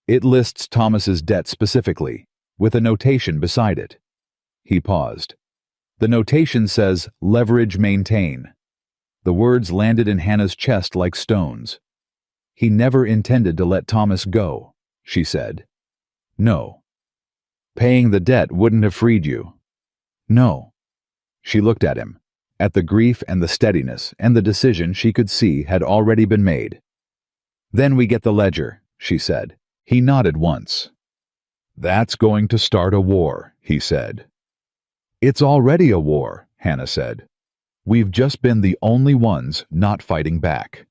It lists Thomas's debt specifically, with a notation beside it. He paused. The notation says, leverage maintain. The words landed in Hannah's chest like stones. He never intended to let Thomas go, she said. No. Paying the debt wouldn't have freed you. No. She looked at him, at the grief and the steadiness and the decision she could see had already been made. Then we get the ledger, she said. He nodded once. That's going to start a war, he said. It's already a war, Hannah said. We've just been the only ones not fighting back.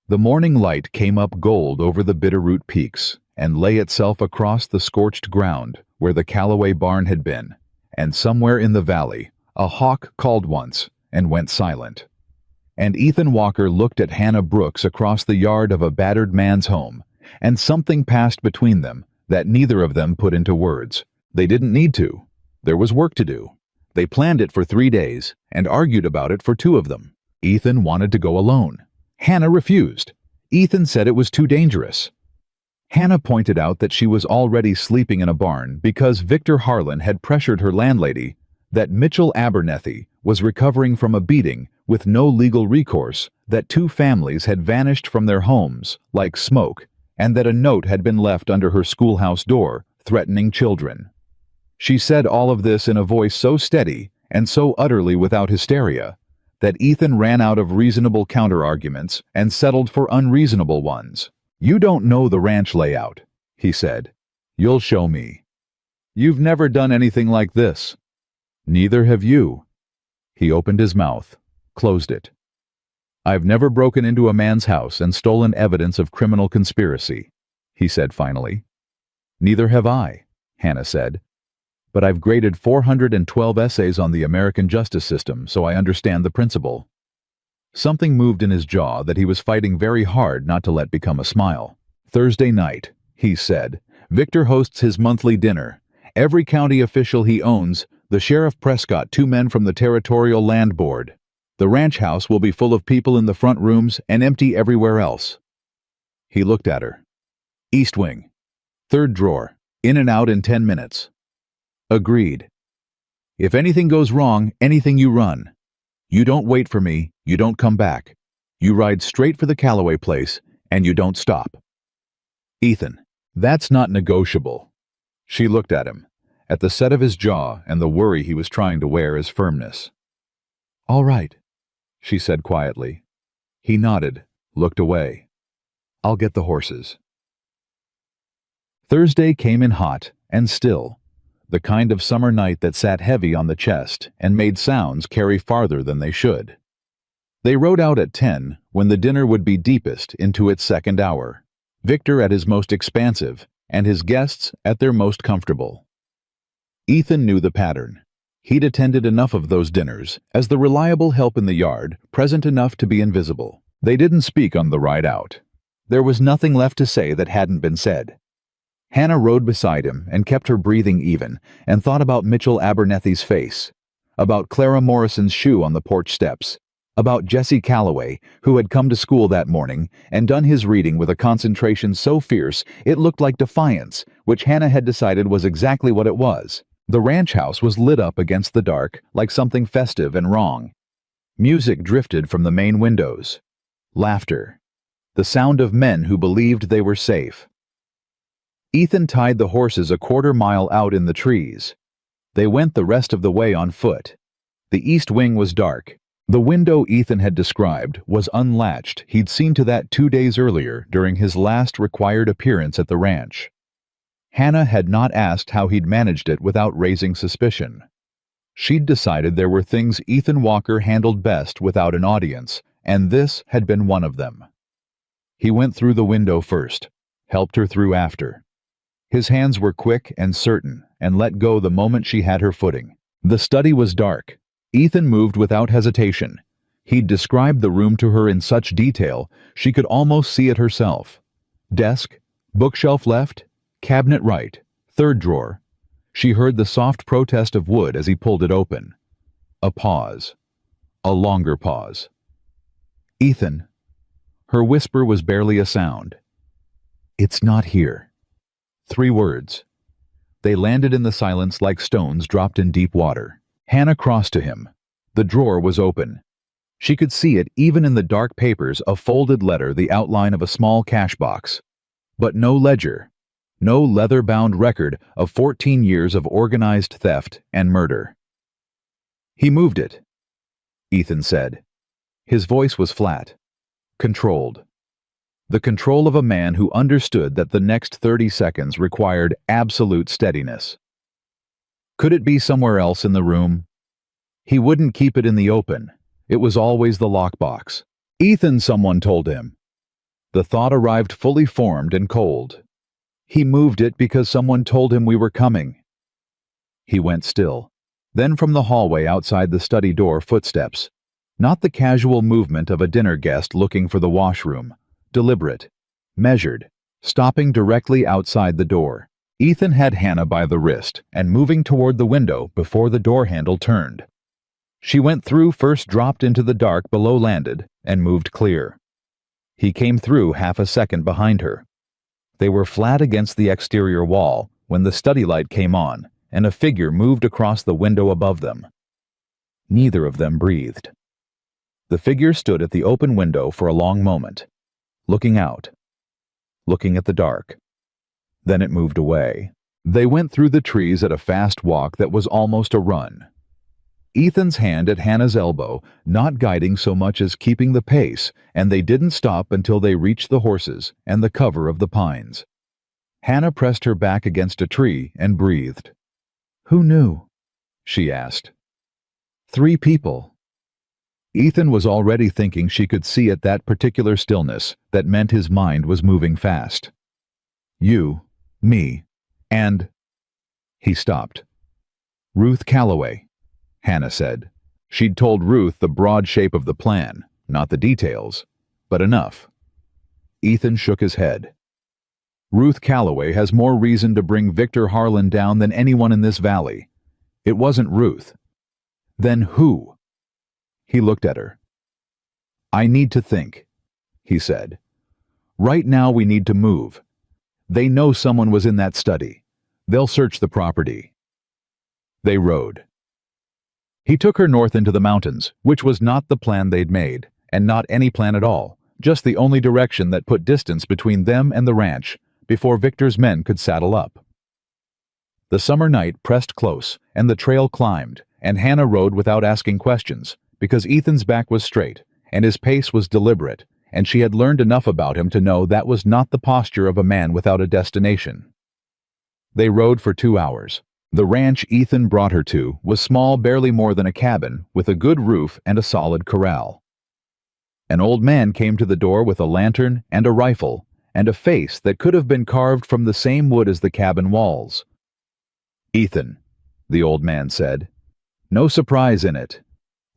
The morning light came up gold over the Bitterroot Peaks and lay itself across the scorched ground where the Calloway barn had been, and somewhere in the valley, a hawk called once and went silent. And Ethan Walker looked at Hannah Brooks across the yard of a battered man's home, and something passed between them that neither of them put into words. They didn't need to. There was work to do. They planned it for 3 days and argued about it for 2 of them. Ethan wanted to go alone. Hannah refused. Ethan said it was too dangerous. Hannah pointed out that she was already sleeping in a barn because Victor Harlan had pressured her landlady, that Mitchell Abernethy was recovering from a beating with no legal recourse, that 2 families had vanished from their homes like smoke, and that a note had been left under her schoolhouse door threatening children. She said all of this in a voice so steady and so utterly without hysteria that Ethan ran out of reasonable counter-arguments and settled for unreasonable ones. "You don't know the ranch layout," he said. "You'll show me. You've never done anything like this." "Neither have you." He opened his mouth, closed it. "I've never broken into a man's house and stolen evidence of criminal conspiracy," he said finally. "Neither have I," Hannah said. "But I've graded 412 essays on the American justice system, so I understand the principle." Something moved in his jaw that he was fighting very hard not to let become a smile. "Thursday night," he said, "Victor hosts his monthly dinner. Every county official he owns, the Sheriff Prescott, 2 men from the Territorial Land Board. The ranch house will be full of people in the front rooms and empty everywhere else." He looked at her. "East wing. 3rd drawer. In and out in 10 minutes. "Agreed. If anything goes wrong, anything you run. You don't wait for me, you don't come back. You ride straight for the Calloway place, and you don't stop." "Ethan, that's not negotiable." She looked at him, at the set of his jaw and the worry he was trying to wear as firmness. "All right," she said quietly. He nodded, looked away. "I'll get the horses." Thursday came in hot and still, the kind of summer night that sat heavy on the chest and made sounds carry farther than they should. They rode out at 10, when the dinner would be deepest, into its 2nd hour, Victor at his most expansive, and his guests at their most comfortable. Ethan knew the pattern. He'd attended enough of those dinners as the reliable help in the yard, present enough to be invisible. They didn't speak on the ride out. There was nothing left to say that hadn't been said. Hannah rode beside him and kept her breathing even and thought about Mitchell Abernethy's face, about Clara Morrison's shoe on the porch steps, about Jesse Calloway, who had come to school that morning and done his reading with a concentration so fierce it looked like defiance, which Hannah had decided was exactly what it was. The ranch house was lit up against the dark like something festive and wrong. Music drifted from the main windows. Laughter. The sound of men who believed they were safe. Ethan tied the horses a 1/4 mile out in the trees. They went the rest of the way on foot. The east wing was dark. The window Ethan had described was unlatched. He'd seen to that 2 days earlier during his last required appearance at the ranch. Hannah had not asked how he'd managed it without raising suspicion. She'd decided there were things Ethan Walker handled best without an audience, and this had been one of them. He went through the window first, helped her through after. His hands were quick and certain, and let go the moment she had her footing. The study was dark. Ethan moved without hesitation. He'd described the room to her in such detail, she could almost see it herself. Desk, bookshelf left, cabinet right, 3rd drawer. She heard the soft protest of wood as he pulled it open. A pause. A longer pause. "Ethan." Her whisper was barely a sound. "It's not here." 3 words. They landed in the silence like stones dropped in deep water. Hannah crossed to him. The drawer was open. She could see it even in the dark papers, a folded letter, the outline of a small cash box. But no ledger. No leather-bound record of 14 years of organized theft and murder. "He moved it," Ethan said. His voice was flat, controlled. The control of a man who understood that the next 30 seconds required absolute steadiness. Could it be somewhere else in the room? He wouldn't keep it in the open. It was always the lockbox. "Ethan," someone told him. The thought arrived fully formed and cold. He moved it because someone told him we were coming. He went still. Then from the hallway outside the study door, footsteps. Not the casual movement of a dinner guest looking for the washroom. Deliberate, measured, stopping directly outside the door. Ethan had Hannah by the wrist and moving toward the window before the door handle turned. She went through, first dropped into the dark below, landed, and moved clear. He came through half a second behind her. They were flat against the exterior wall when the study light came on, and a figure moved across the window above them. Neither of them breathed. The figure stood at the open window for a long moment, looking out, looking at the dark. Then it moved away. They went through the trees at a fast walk that was almost a run. Ethan's hand at Hannah's elbow, not guiding so much as keeping the pace, and they didn't stop until they reached the horses and the cover of the pines. Hannah pressed her back against a tree and breathed. "Who knew?" she asked. "3 people." Ethan was already thinking she could see at that particular stillness that meant his mind was moving fast. "You, me, and—" He stopped. "Ruth Calloway," Hannah said. She'd told Ruth the broad shape of the plan, not the details, but enough. Ethan shook his head. "Ruth Calloway has more reason to bring Victor Harlan down than anyone in this valley. It wasn't Ruth." "Then who?" He looked at her. "I need to think," he said. "Right now we need to move. They know someone was in that study. They'll search the property." They rode. He took her north into the mountains, which was not the plan they'd made, and not any plan at all, just the only direction that put distance between them and the ranch before Victor's men could saddle up. The summer night pressed close, and the trail climbed, and Hannah rode without asking questions, because Ethan's back was straight, and his pace was deliberate, and she had learned enough about him to know that was not the posture of a man without a destination. They rode for 2 hours. The ranch Ethan brought her to was small, barely more than a cabin, with a good roof and a solid corral. An old man came to the door with a lantern and a rifle, and a face that could have been carved from the same wood as the cabin walls. "Ethan," the old man said. No surprise in it,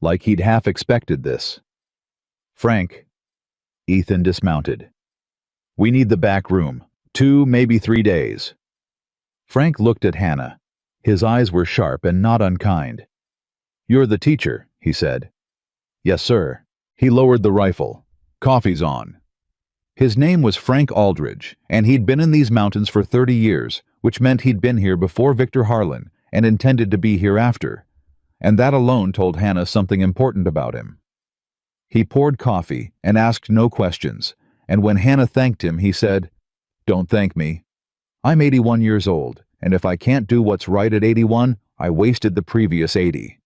like he'd half expected this. "Frank." Ethan dismounted. "We need the back room. 2, maybe 3 days." Frank looked at Hannah. His eyes were sharp and not unkind. "You're the teacher," he said. "Yes, sir." He lowered the rifle. "Coffee's on." His name was Frank Aldridge, and he'd been in these mountains for 30 years, which meant he'd been here before Victor Harlan and intended to be here after. And that alone told Hannah something important about him. He poured coffee and asked no questions, and when Hannah thanked him, he said, "Don't thank me. I'm 81 years old, and if I can't do what's right at 81, I wasted the previous 80.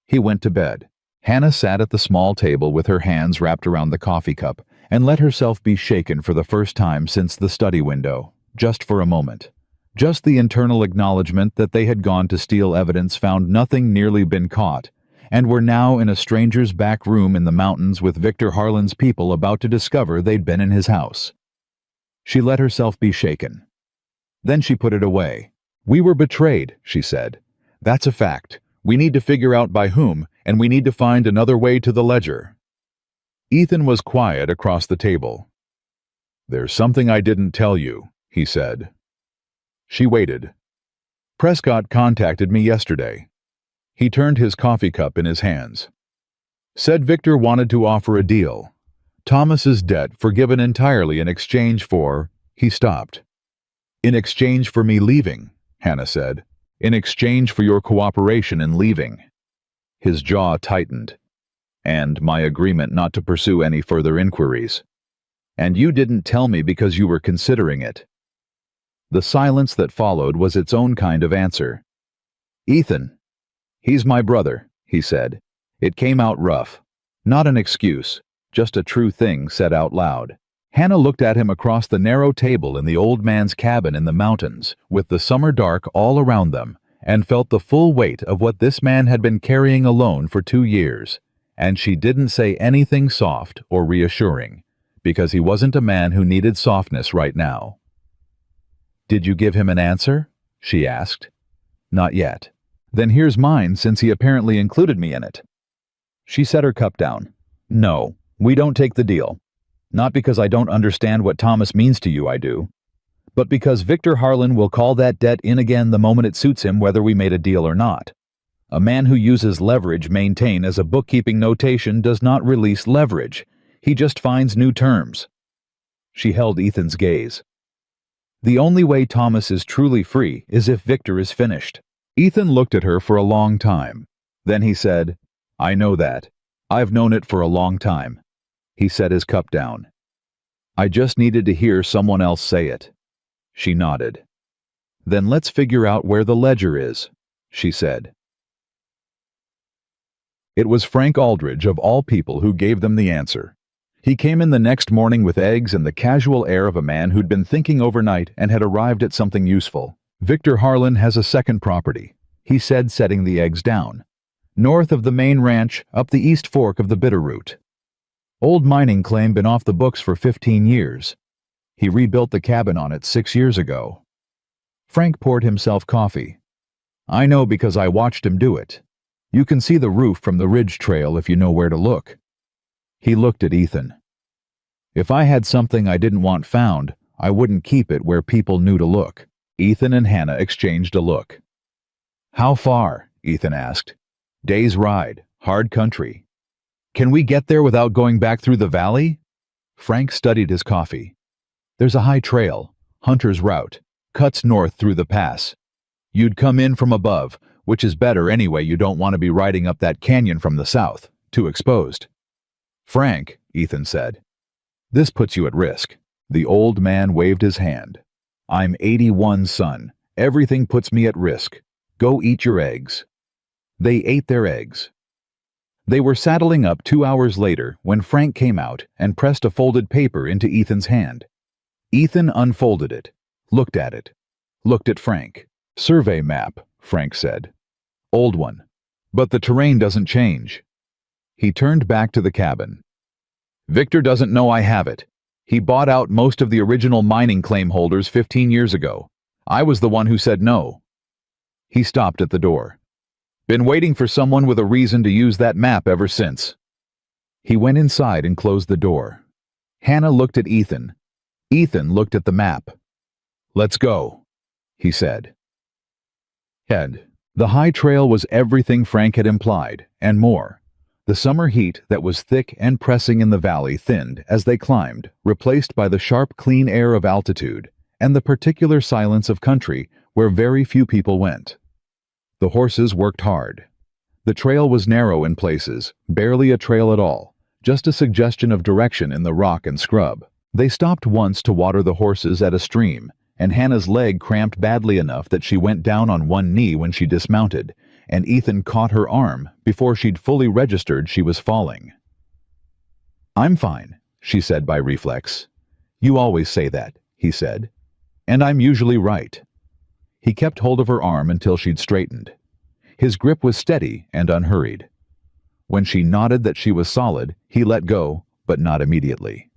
He went to bed. Hannah sat at the small table with her hands wrapped around the coffee cup and let herself be shaken for the first time since the study window, just for a moment. Just the internal acknowledgement that they had gone to steal evidence, found nothing, nearly been caught, and were now in a stranger's back room in the mountains with Victor Harlan's people about to discover they'd been in his house. She let herself be shaken. Then she put it away. "We were betrayed," she said. "That's a fact. We need to figure out by whom, and we need to find another way to the ledger." Ethan was quiet across the table. "There's something I didn't tell you," he said. She waited. "Prescott contacted me yesterday." He turned his coffee cup in his hands. "Said Victor wanted to offer a deal. Thomas's debt forgiven entirely in exchange for—" He stopped. "In exchange for me leaving," Hannah said. "In exchange for your cooperation in leaving." His jaw tightened. "And my agreement not to pursue any further inquiries. And you didn't tell me because you were considering it." The silence that followed was its own kind of answer. "Ethan." "He's my brother," he said. It came out rough. Not an excuse, just a true thing said out loud. Hannah looked at him across the narrow table in the old man's cabin in the mountains, with the summer dark all around them, and felt the full weight of what this man had been carrying alone for 2 years. And she didn't say anything soft or reassuring, because he wasn't a man who needed softness right now. "Did you give him an answer?" she asked. "Not yet." "Then here's mine, since he apparently included me in it." She set her cup down. "No, we don't take the deal. Not because I don't understand what Thomas means to you, I do. But because Victor Harlan will call that debt in again the moment it suits him, whether we made a deal or not. A man who uses leverage maintain as a bookkeeping notation does not release leverage. He just finds new terms." She held Ethan's gaze. "The only way Thomas is truly free is if Victor is finished." Ethan looked at her for a long time. Then he said, "I know that. I've known it for a long time." He set his cup down. "I just needed to hear someone else say it." She nodded. Then let's figure out where the ledger is, she said. It was Frank Aldridge, of all people, who gave them the answer. He came in the next morning with eggs and the casual air of a man who'd been thinking overnight and had arrived at something useful. "Victor Harlan has a second property," he said, setting the eggs down. "North of the main ranch, up the east fork of the Bitterroot. Old mining claim, been off the books for 15 years. He rebuilt the cabin on it 6 years ago." Frank poured himself coffee. "I know because I watched him do it. You can see the roof from the ridge trail if you know where to look." He looked at Ethan. "If I had something I didn't want found, I wouldn't keep it where people knew to look." Ethan and Hannah exchanged a look. "How far?" Ethan asked. "Day's ride, hard country. Can we get there without going back through the valley?" Frank studied his coffee. "There's a high trail, Hunter's Route, cuts north through the pass. You'd come in from above, which is better anyway. You don't want to be riding up that canyon from the south, too exposed." "Frank," Ethan said, "this puts you at risk." The old man waved his hand. "I'm 81, son. Everything puts me at risk. Go eat your eggs." They ate their eggs. They were saddling up 2 hours later when Frank came out and pressed a folded paper into Ethan's hand. Ethan unfolded it, looked at it, looked at Frank. "Survey map," Frank said. "Old one. But the terrain doesn't change." He turned back to the cabin. "Victor doesn't know I have it. He bought out most of the original mining claim holders 15 years ago. I was the one who said no." He stopped at the door. "Been waiting for someone with a reason to use that map ever since." He went inside and closed the door. Hannah looked at Ethan. Ethan looked at the map. "Let's go," he said. The high trail was everything Frank had implied, and more. The summer heat that was thick and pressing in the valley thinned as they climbed, replaced by the sharp, clean air of altitude and the particular silence of country where very few people went. The horses worked hard. The trail was narrow in places, barely a trail at all, just a suggestion of direction in the rock and scrub. They stopped once to water the horses at a stream, and Hannah's leg cramped badly enough that she went down on one knee when she dismounted, and Ethan caught her arm before she'd fully registered she was falling. "I'm fine," she said by reflex. "You always say that," he said. "And I'm usually right." He kept hold of her arm until she'd straightened. His grip was steady and unhurried. When she nodded that she was solid, he let go, but not immediately.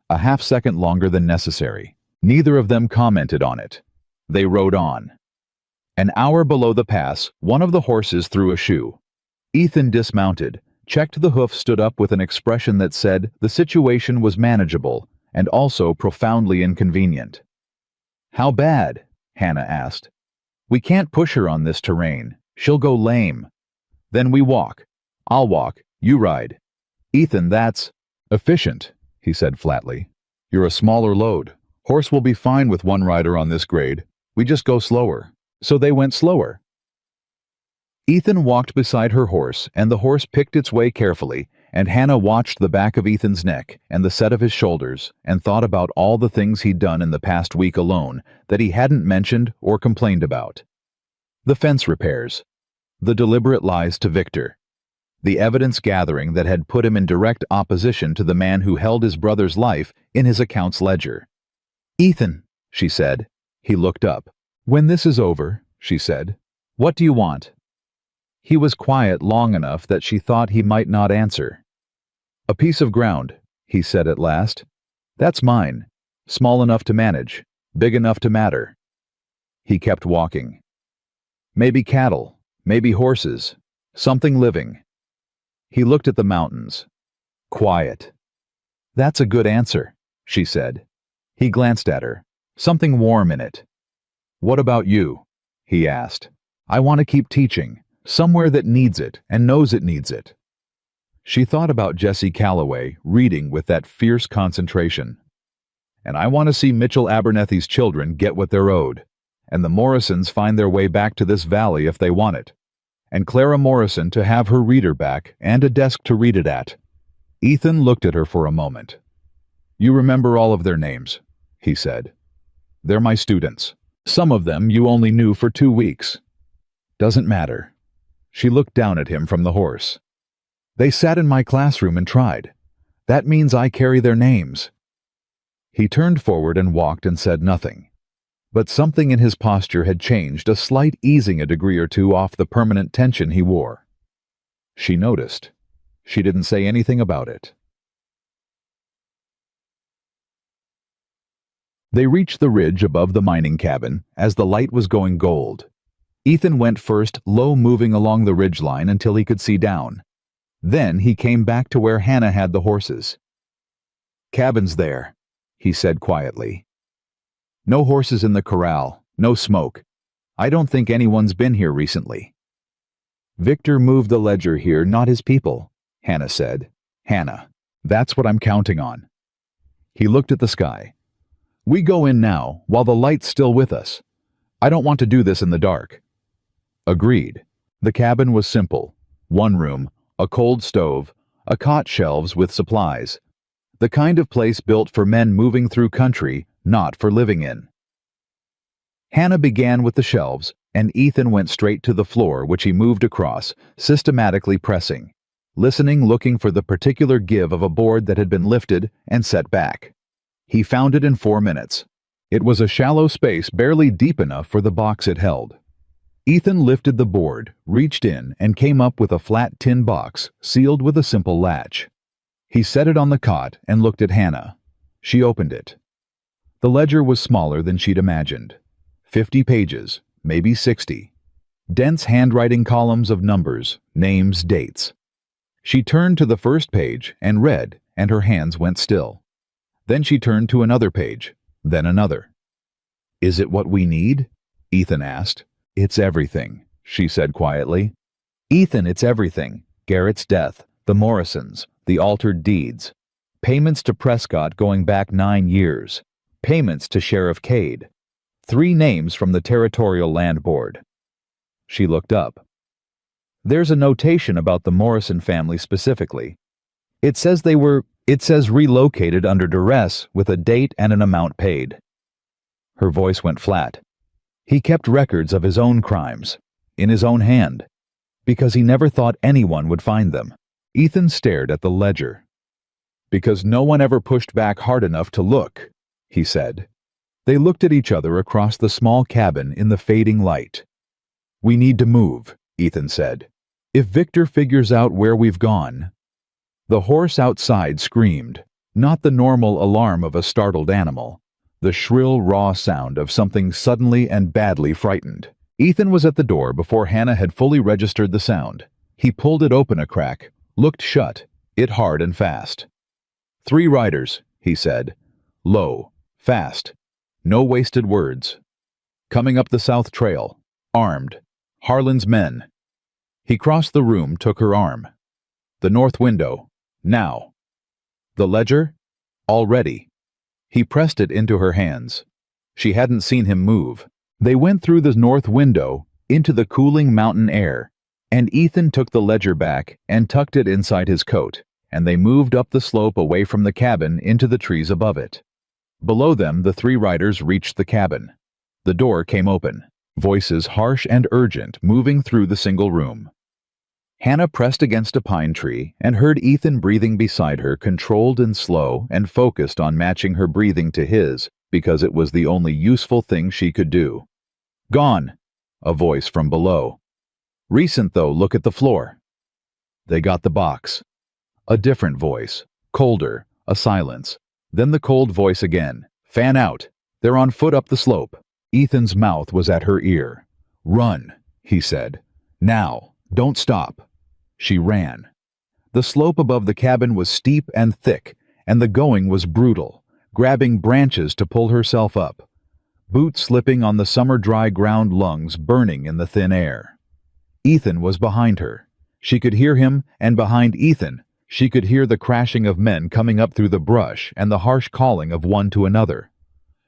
A half-second longer than necessary. Neither of them commented on it. They rode on. An hour below the pass, one of the horses threw a shoe. Ethan dismounted, checked the hoof, stood up with an expression that said the situation was manageable and also profoundly inconvenient. "How bad?" Hannah asked. "We can't push her on this terrain. She'll go lame." "Then we walk. I'll walk. You ride." "Ethan, that's efficient," he said flatly. "You're a smaller load. Horse will be fine with one rider on this grade. We just go slower." So they went slower. Ethan walked beside her horse, and the horse picked its way carefully, and Hannah watched the back of Ethan's neck and the set of his shoulders and thought about all the things he'd done in the past week alone that he hadn't mentioned or complained about. The fence repairs, the deliberate lies to Victor, the evidence gathering that had put him in direct opposition to the man who held his brother's life in his account's ledger. "Ethan," she said. He looked up. "When this is over," she said, "what do you want?" He was quiet long enough that she thought he might not answer. "A piece of ground," he said at last. "That's mine. Small enough to manage, big enough to matter." He kept walking. "Maybe cattle, maybe horses, something living." He looked at the mountains. "Quiet." "That's a good answer," she said. He glanced at her. Something warm in it. "What about you?" he asked. "I want to keep teaching, somewhere that needs it and knows it needs it." She thought about Jesse Calloway reading with that fierce concentration. "And I want to see Mitchell Abernethy's children get what they're owed, and the Morrisons find their way back to this valley if they want it, and Clara Morrison to have her reader back and a desk to read it at." Ethan looked at her for a moment. "You remember all of their names," he said. "They're my students. Some of them you only knew for 2 weeks. Doesn't matter. She looked down at him from the horse. They sat in my classroom and tried. That means I carry their names. He turned forward and walked and said nothing. But something in his posture had changed, a slight easing a degree or two off the permanent tension he wore. She noticed. She didn't say anything about it. They reached the ridge above the mining cabin as the light was going gold. Ethan went first, low, moving along the ridgeline until he could see down. Then he came back to where Hannah had the horses. "Cabin's there," he said quietly. "No horses in the corral, no smoke. I don't think anyone's been here recently." "Victor moved the ledger here, not his people," Hannah said. "Hannah, that's what I'm counting on." He looked at the sky. "We go in now, while the light's still with us. I don't want to do this in the dark." Agreed. The cabin was simple. 1 room, a cold stove, a cot, shelves with supplies. The kind of place built for men moving through country, not for living in. Hannah began with the shelves, and Ethan went straight to the floor, which he moved across, systematically pressing, listening, looking for the particular give of a board that had been lifted and set back. He found it in 4 minutes. It was a shallow space barely deep enough for the box it held. Ethan lifted the board, reached in, and came up with a flat tin box, sealed with a simple latch. He set it on the cot and looked at Hannah. She opened it. The ledger was smaller than she'd imagined. 50 pages, maybe 60. Dense handwriting columns of numbers, names, dates. She turned to the first page and read, and her hands went still. Then she turned to another page, then another. "Is it what we need?" Ethan asked. "It's everything," she said quietly. "Ethan, it's everything. Garrett's death, the Morrisons, the altered deeds. Payments to Prescott going back 9 years. Payments to Sheriff Cade. 3 names from the Territorial Land Board." She looked up. "There's a notation about the Morrison family specifically. It says relocated under duress with a date and an amount paid." Her voice went flat. "He kept records of his own crimes, in his own hand, because he never thought anyone would find them." Ethan stared at the ledger. "Because no one ever pushed back hard enough to look," he said. They looked at each other across the small cabin in the fading light. "We need to move," Ethan said. "If Victor figures out where we've gone—" The horse outside screamed, not the normal alarm of a startled animal, the shrill, raw sound of something suddenly and badly frightened. Ethan was at the door before Hannah had fully registered the sound. He pulled it open a crack, looked shut, it hard and fast. "3 riders," he said. Low, fast, no wasted words. "Coming up the South Trail, armed, Harlan's men." He crossed the room, took her arm. "The north window, now." "The ledger?" "Already." He pressed it into her hands. She hadn't seen him move. They went through the north window, into the cooling mountain air, and Ethan took the ledger back and tucked it inside his coat, and they moved up the slope away from the cabin into the trees above it. Below them, the 3 riders reached the cabin. The door came open, voices harsh and urgent moving through the single room. Hannah pressed against a pine tree and heard Ethan breathing beside her, controlled and slow and focused on matching her breathing to his, because it was the only useful thing she could do. "Gone," a voice from below. "Recent though, look at the floor." They got the box. A different voice, colder, a silence. Then the cold voice again. "Fan out. They're on foot up the slope." Ethan's mouth was at her ear. "Run," he said. "Now. Don't stop." She ran. The slope above the cabin was steep and thick, and the going was brutal, grabbing branches to pull herself up. Boots slipping on the summer dry ground, lungs burning in the thin air. Ethan was behind her. She could hear him, and behind Ethan, she could hear the crashing of men coming up through the brush and the harsh calling of one to another.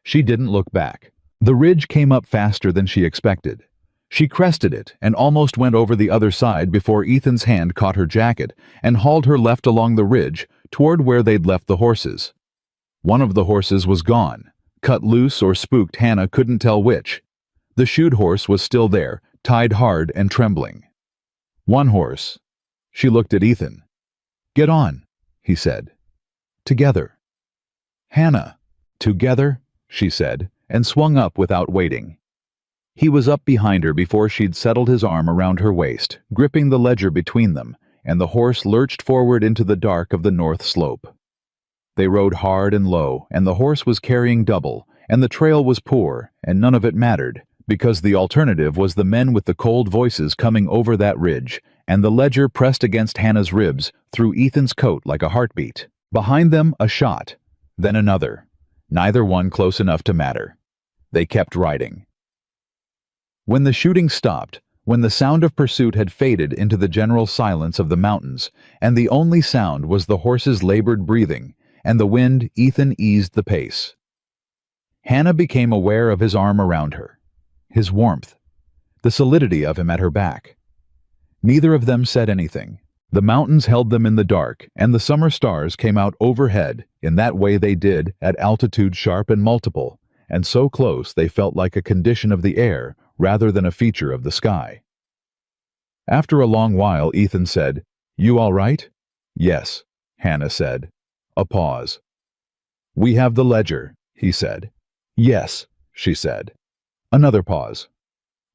She didn't look back. The ridge came up faster than she expected. She crested it and almost went over the other side before Ethan's hand caught her jacket and hauled her left along the ridge toward where they'd left the horses. One of the horses was gone, cut loose or spooked. Hannah couldn't tell which. The shoed horse was still there, tied hard and trembling. One horse. She looked at Ethan. "Get on," he said. "Together." "Hannah." "Together," she said, and swung up without waiting. He was up behind her before she'd settled his arm around her waist, gripping the ledger between them, and the horse lurched forward into the dark of the north slope. They rode hard and low, and the horse was carrying double, and the trail was poor, and none of it mattered, because the alternative was the men with the cold voices coming over that ridge, and the ledger pressed against Hannah's ribs, through Ethan's coat like a heartbeat. Behind them, a shot, then another, neither one close enough to matter. They kept riding. When the shooting stopped, when the sound of pursuit had faded into the general silence of the mountains, and the only sound was the horse's labored breathing, and the wind, Ethan eased the pace. Hannah became aware of his arm around her, his warmth, the solidity of him at her back. Neither of them said anything. The mountains held them in the dark, and the summer stars came out overhead in that way they did at altitude sharp and multiple, and so close they felt like a condition of the air rather than a feature of the sky. After a long while, Ethan said, "You all right?" "Yes," Hannah said. A pause. "We have the ledger," he said. "Yes," she said. Another pause.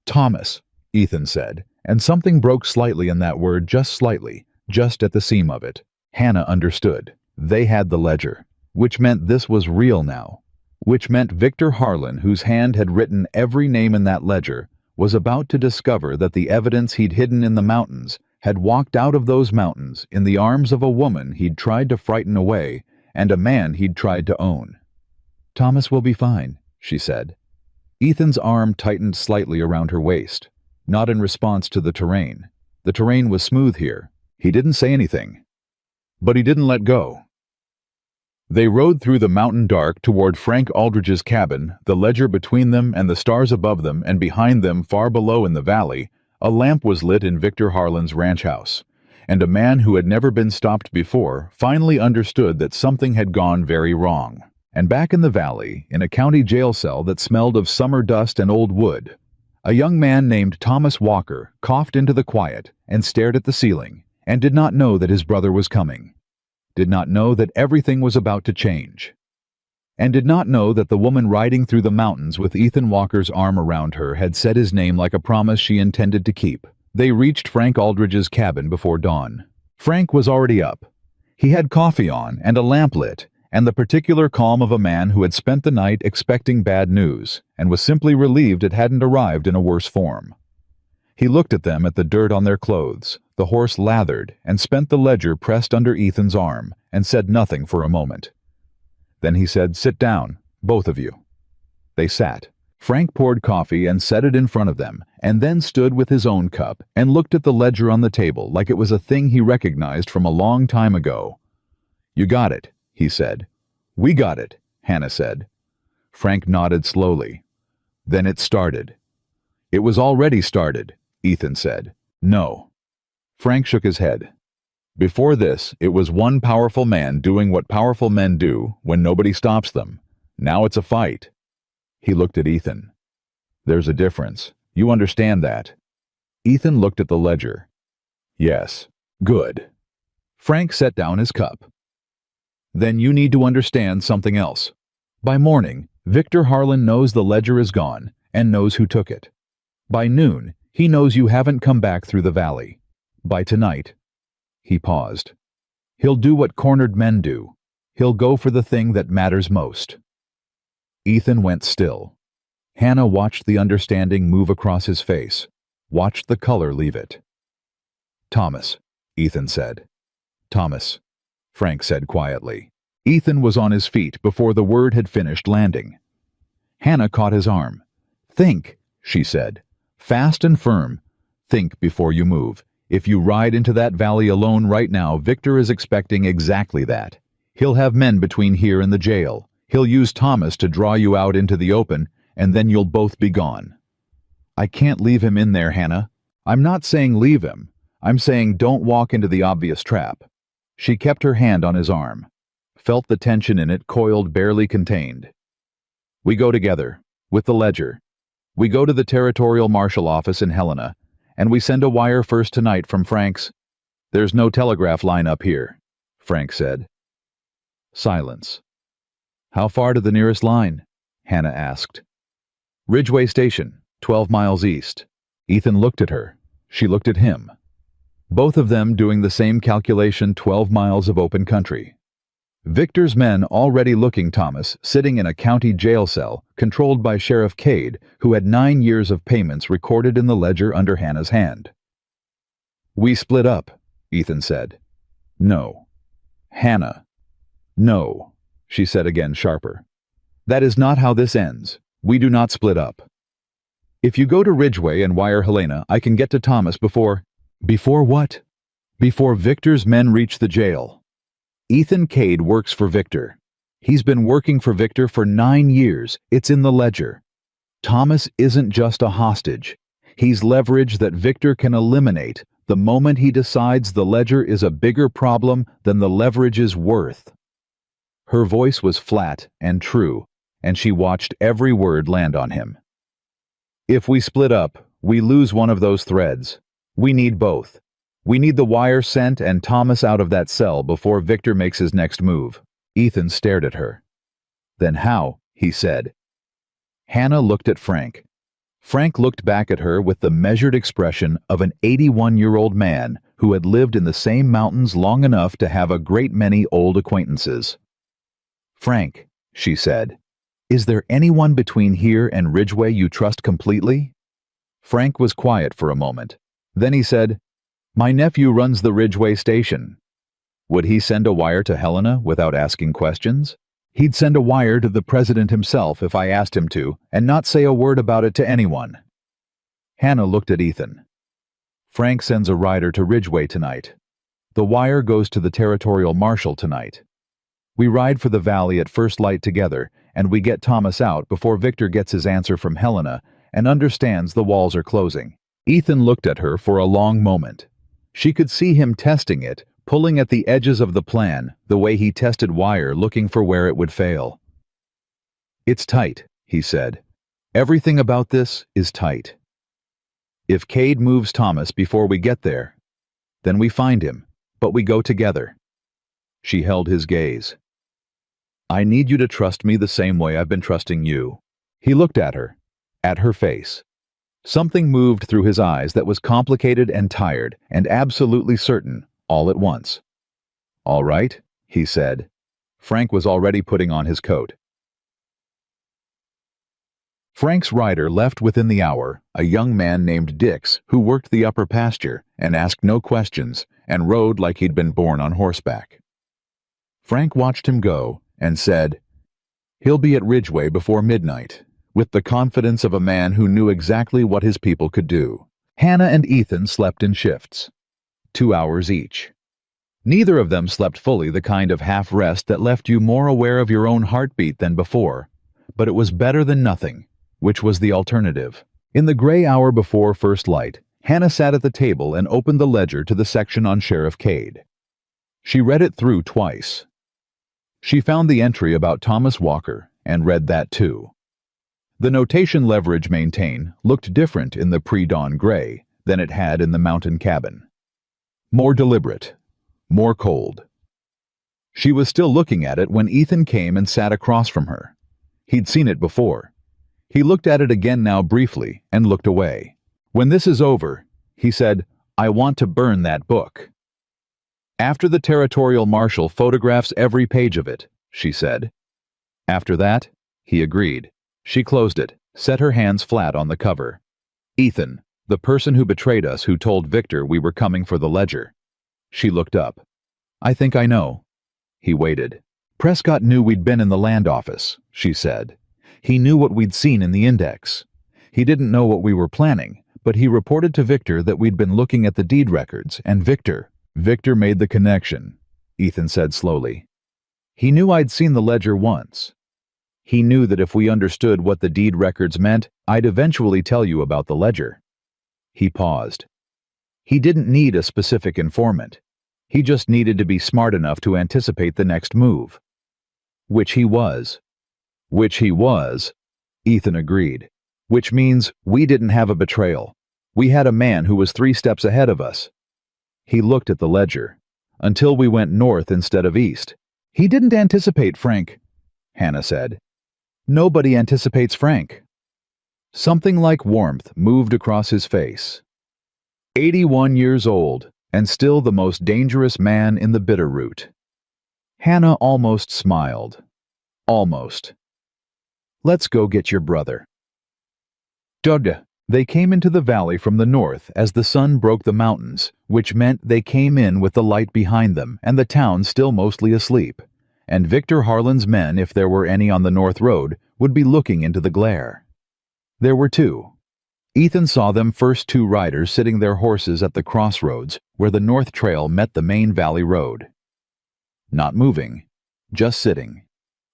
"Thomas," Ethan said, and something broke slightly in that word, just slightly, just at the seam of it. Hannah understood. They had the ledger, which meant this was real now, which meant Victor Harlan, whose hand had written every name in that ledger, was about to discover that the evidence he'd hidden in the mountains had walked out of those mountains in the arms of a woman he'd tried to frighten away and a man he'd tried to own. "Thomas will be fine," she said. Ethan's arm tightened slightly around her waist, not in response to the terrain. The terrain was smooth here. He didn't say anything. But he didn't let go. They rode through the mountain dark toward Frank Aldridge's cabin, the ledger between them and the stars above them, and behind them, far below in the valley, a lamp was lit in Victor Harlan's ranch house, and a man who had never been stopped before finally understood that something had gone very wrong. And back in the valley, in a county jail cell that smelled of summer dust and old wood, a young man named Thomas Walker coughed into the quiet and stared at the ceiling, and did not know that his brother was coming. Did not know that everything was about to change. And did not know that the woman riding through the mountains with Ethan Walker's arm around her had said his name like a promise she intended to keep. They reached Frank Aldridge's cabin before dawn. Frank was already up. He had coffee on and a lamp lit, and the particular calm of a man who had spent the night expecting bad news, and was simply relieved it hadn't arrived in a worse form. He looked at them, at the dirt on their clothes, the horse lathered, and spent the ledger pressed under Ethan's arm, and said nothing for a moment. Then he said, "Sit down, both of you." They sat. Frank poured coffee and set it in front of them, and then stood with his own cup and looked at the ledger on the table like it was a thing he recognized from a long time ago. "You got it," he said. "We got it," Hannah said. Frank nodded slowly. "Then it started." "It was already started," Ethan said. "No." Frank shook his head. "Before this, it was one powerful man doing what powerful men do when nobody stops them. Now it's a fight." He looked at Ethan. "There's a difference. You understand that?" Ethan looked at the ledger. "Yes." "Good." Frank set down his cup. "Then you need to understand something else. By morning, Victor Harlan knows the ledger is gone and knows who took it. By noon, he knows you haven't come back through the valley. By tonight—" He paused. "He'll do what cornered men do. He'll go for the thing that matters most." Ethan went still. Hannah watched the understanding move across his face, watched the color leave it. "Thomas," Ethan said. "Thomas," Frank said quietly. Ethan was on his feet before the word had finished landing. Hannah caught his arm. "Think," she said. "Fast and firm. Think before you move. If you ride into that valley alone right now, Victor is expecting exactly that. He'll have men between here and the jail. He'll use Thomas to draw you out into the open, and then you'll both be gone." "I can't leave him in there, Hannah." "I'm not saying leave him. I'm saying don't walk into the obvious trap." She kept her hand on his arm, felt the tension in it, coiled, barely contained. "We go together, with the ledger. We go to the territorial marshal office in Helena, and we send a wire first tonight from Frank's. There's no telegraph line up here, Frank said. Silence. How far to the nearest line? Hannah asked. Ridgeway Station, 12 miles east. Ethan looked at her. She looked at him. Both of them doing the same calculation, 12 miles of open country. Victor's men already looking Thomas sitting in a county jail cell controlled by Sheriff Cade, who had 9 years of payments recorded in the ledger under Hannah's hand. We split up, Ethan said. No. Hannah. No, she said again sharper. That is not how this ends. We do not split up. If you go to Ridgeway and wire Helena, I can get to Thomas before... Before what? Before Victor's men reach the jail. Ethan Cade works for Victor. He's been working for Victor for 9 years. It's in the ledger. Thomas isn't just a hostage. He's leverage that Victor can eliminate the moment he decides the ledger is a bigger problem than the leverage is worth. Her voice was flat and true, and she watched every word land on him. If we split up, we lose one of those threads. We need both. We need the wire sent and Thomas out of that cell before Victor makes his next move. Ethan stared at her. Then how? He said. Hannah looked at Frank. Frank looked back at her with the measured expression of an 81-year-old man who had lived in the same mountains long enough to have a great many old acquaintances. Frank, she said, is there anyone between here and Ridgeway you trust completely? Frank was quiet for a moment. Then he said, My nephew runs the Ridgeway station. Would he send a wire to Helena without asking questions? He'd send a wire to the president himself if I asked him to, and not say a word about it to anyone. Hannah looked at Ethan. Frank sends a rider to Ridgeway tonight. The wire goes to the territorial marshal tonight. We ride for the valley at first light together, and we get Thomas out before Victor gets his answer from Helena and understands the walls are closing. Ethan looked at her for a long moment. She could see him testing it, pulling at the edges of the plan, the way he tested wire, looking for where it would fail. It's tight, he said. Everything about this is tight. If Cade moves Thomas before we get there, then we find him, but we go together. She held his gaze. I need you to trust me the same way I've been trusting you. He looked at her face. Something moved through his eyes that was complicated and tired and absolutely certain, all at once. All right, he said. Frank was already putting on his coat. Frank's rider left within the hour, a young man named Dix who worked the upper pasture and asked no questions and rode like he'd been born on horseback. Frank watched him go and said, He'll be at Ridgeway before midnight, with the confidence of a man who knew exactly what his people could do. Hannah and Ethan slept in shifts, 2 hours each. Neither of them slept fully, the kind of half-rest that left you more aware of your own heartbeat than before, but it was better than nothing, which was the alternative. In the gray hour before first light, Hannah sat at the table and opened the ledger to the section on Sheriff Cade. She read it through twice. She found the entry about Thomas Walker and read that too. The notation Leverage maintain looked different in the pre-dawn gray than it had in the mountain cabin. More deliberate, more cold. She was still looking at it when Ethan came and sat across from her. He'd seen it before. He looked at it again now briefly and looked away. When this is over, he said, I want to burn that book. After the territorial marshal photographs every page of it, she said. After that, he agreed. She closed it, set her hands flat on the cover. Ethan, the person who betrayed us, who told Victor we were coming for the ledger. She looked up. I think I know. He waited. Prescott knew we'd been in the land office, she said. He knew what we'd seen in the index. He didn't know what we were planning, but he reported to Victor that we'd been looking at the deed records, and Victor made the connection, Ethan said slowly. He knew I'd seen the ledger once. He knew that if we understood what the deed records meant, I'd eventually tell you about the ledger. He paused. He didn't need a specific informant. He just needed to be smart enough to anticipate the next move. Which he was. Ethan agreed. which means we didn't have a betrayal. We had a man who was 3 steps ahead of us. He looked at the ledger. Until we went north instead of east. He didn't anticipate Frank, Hannah said. Nobody anticipates Frank. Something like warmth moved across his face. 81 years old, and still the most dangerous man in the Bitterroot. Hannah almost smiled. Almost. Let's go get your brother. Dugda. They came into the valley from the north as the sun broke the mountains, which meant they came in with the light behind them and the town still mostly asleep. And Victor Harlan's men, if there were any on the north road, would be looking into the glare. There were 2. Ethan saw them first 2 riders sitting their horses at the crossroads where the north trail met the main valley road. Not moving, just sitting.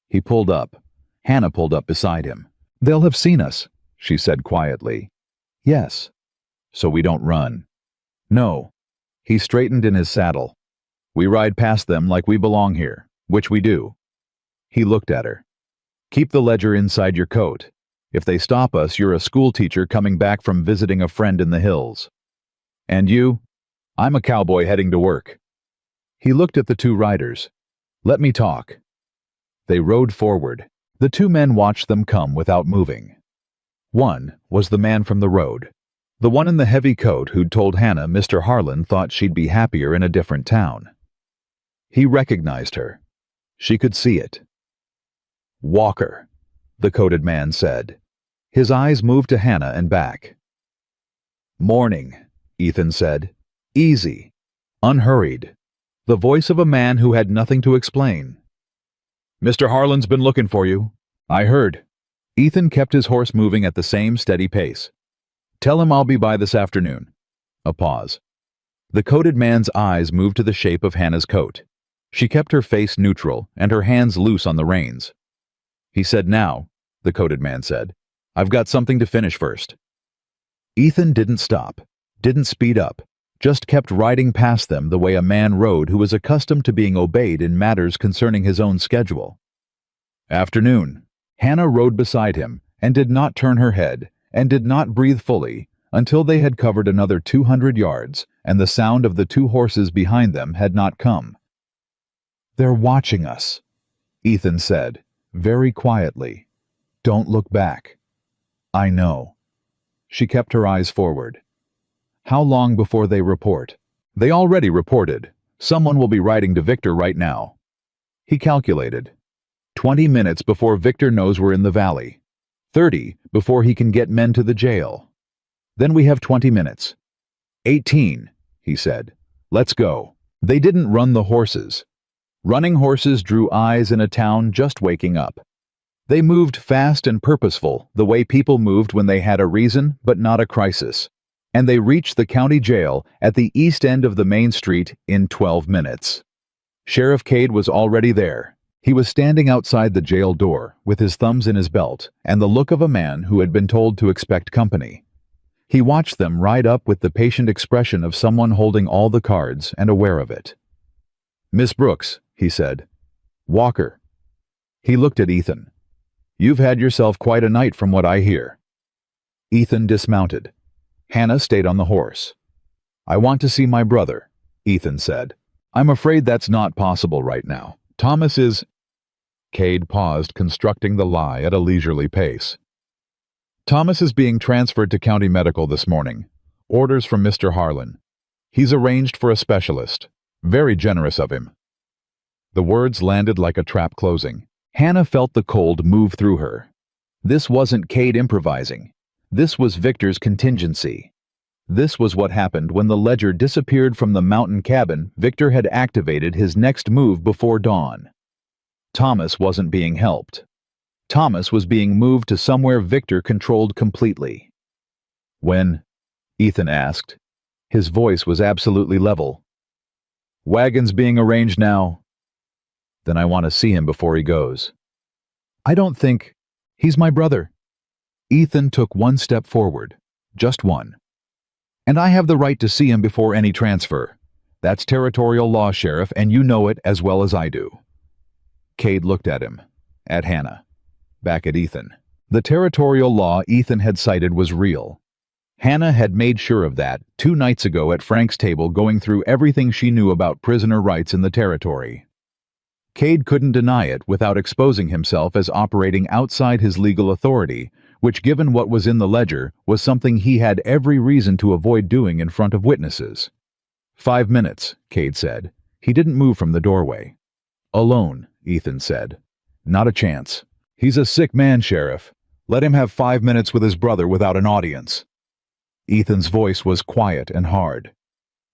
He pulled up. Hannah pulled up beside him. They'll have seen us, she said quietly. Yes. So we don't run. No. He straightened in his saddle. We ride past them like we belong here, which we do. He looked at her. Keep the ledger inside your coat. If they stop us, you're a school teacher coming back from visiting a friend in the hills. And you? I'm a cowboy heading to work. He looked at the 2 riders. Let me talk. They rode forward. The 2 men watched them come without moving. One was the man from the road, the one in the heavy coat who'd told Hannah Mr. Harlan thought she'd be happier in a different town. He recognized her. She could see it. Walker, the coated man said. His eyes moved to Hannah and back. Morning, Ethan said. Easy, unhurried. The voice of a man who had nothing to explain. Mr. Harlan's been looking for you. I heard. Ethan kept his horse moving at the same steady pace. Tell him I'll be by this afternoon. A pause. The coated man's eyes moved to the shape of Hannah's coat. She kept her face neutral and her hands loose on the reins. He said, now, the coated man said, I've got something to finish first. Ethan didn't stop, didn't speed up, just kept riding past them the way a man rode who was accustomed to being obeyed in matters concerning his own schedule. Afternoon. Hannah rode beside him and did not turn her head and did not breathe fully until they had covered another 200 yards and the sound of the 2 horses behind them had not come. They're watching us, Ethan said, very quietly. Don't look back. I know. She kept her eyes forward. How long before they report? They already reported. Someone will be riding to Victor right now. He calculated. 20 minutes before Victor knows we're in the valley. 30 before he can get men to the jail. Then we have 20 minutes. 18, he said. Let's go. They didn't run the horses. Running horses drew eyes in a town just waking up. They moved fast and purposeful, the way people moved when they had a reason but not a crisis. And they reached the county jail at the east end of the main street in 12 minutes. Sheriff Cade was already there. He was standing outside the jail door, with his thumbs in his belt, and the look of a man who had been told to expect company. He watched them ride up with the patient expression of someone holding all the cards and aware of it. Miss Brooks, he said. Walker. He looked at Ethan. You've had yourself quite a night from what I hear. Ethan dismounted. Hannah stayed on the horse. I want to see my brother, Ethan said. I'm afraid that's not possible right now. Thomas is... Cade paused, constructing the lie at a leisurely pace. Thomas is being transferred to county medical this morning. Orders from Mr. Harlan. He's arranged for a specialist. Very generous of him. The words landed like a trap closing. Hannah felt the cold move through her. This wasn't Cade improvising. This was Victor's contingency. This was what happened when the ledger disappeared from the mountain cabin. Victor had activated his next move before dawn. Thomas wasn't being helped. Thomas was being moved to somewhere Victor controlled completely. When? Ethan asked. His voice was absolutely level. Wagon's being arranged now. Then I want to see him before he goes. I don't think... He's my brother. Ethan took one step forward. Just one. And I have the right to see him before any transfer. That's territorial law, Sheriff, and you know it as well as I do. Cade looked at him, at Hannah, back at Ethan. The territorial law Ethan had cited was real. Hannah had made sure of that 2 nights ago at Frank's table, going through everything she knew about prisoner rights in the territory. Cade couldn't deny it without exposing himself as operating outside his legal authority, which, given what was in the ledger, was something he had every reason to avoid doing in front of witnesses. 5 minutes, Cade said. He didn't move from the doorway. Alone, Ethan said. Not a chance. He's a sick man, Sheriff. Let him have 5 minutes with his brother without an audience. Ethan's voice was quiet and hard.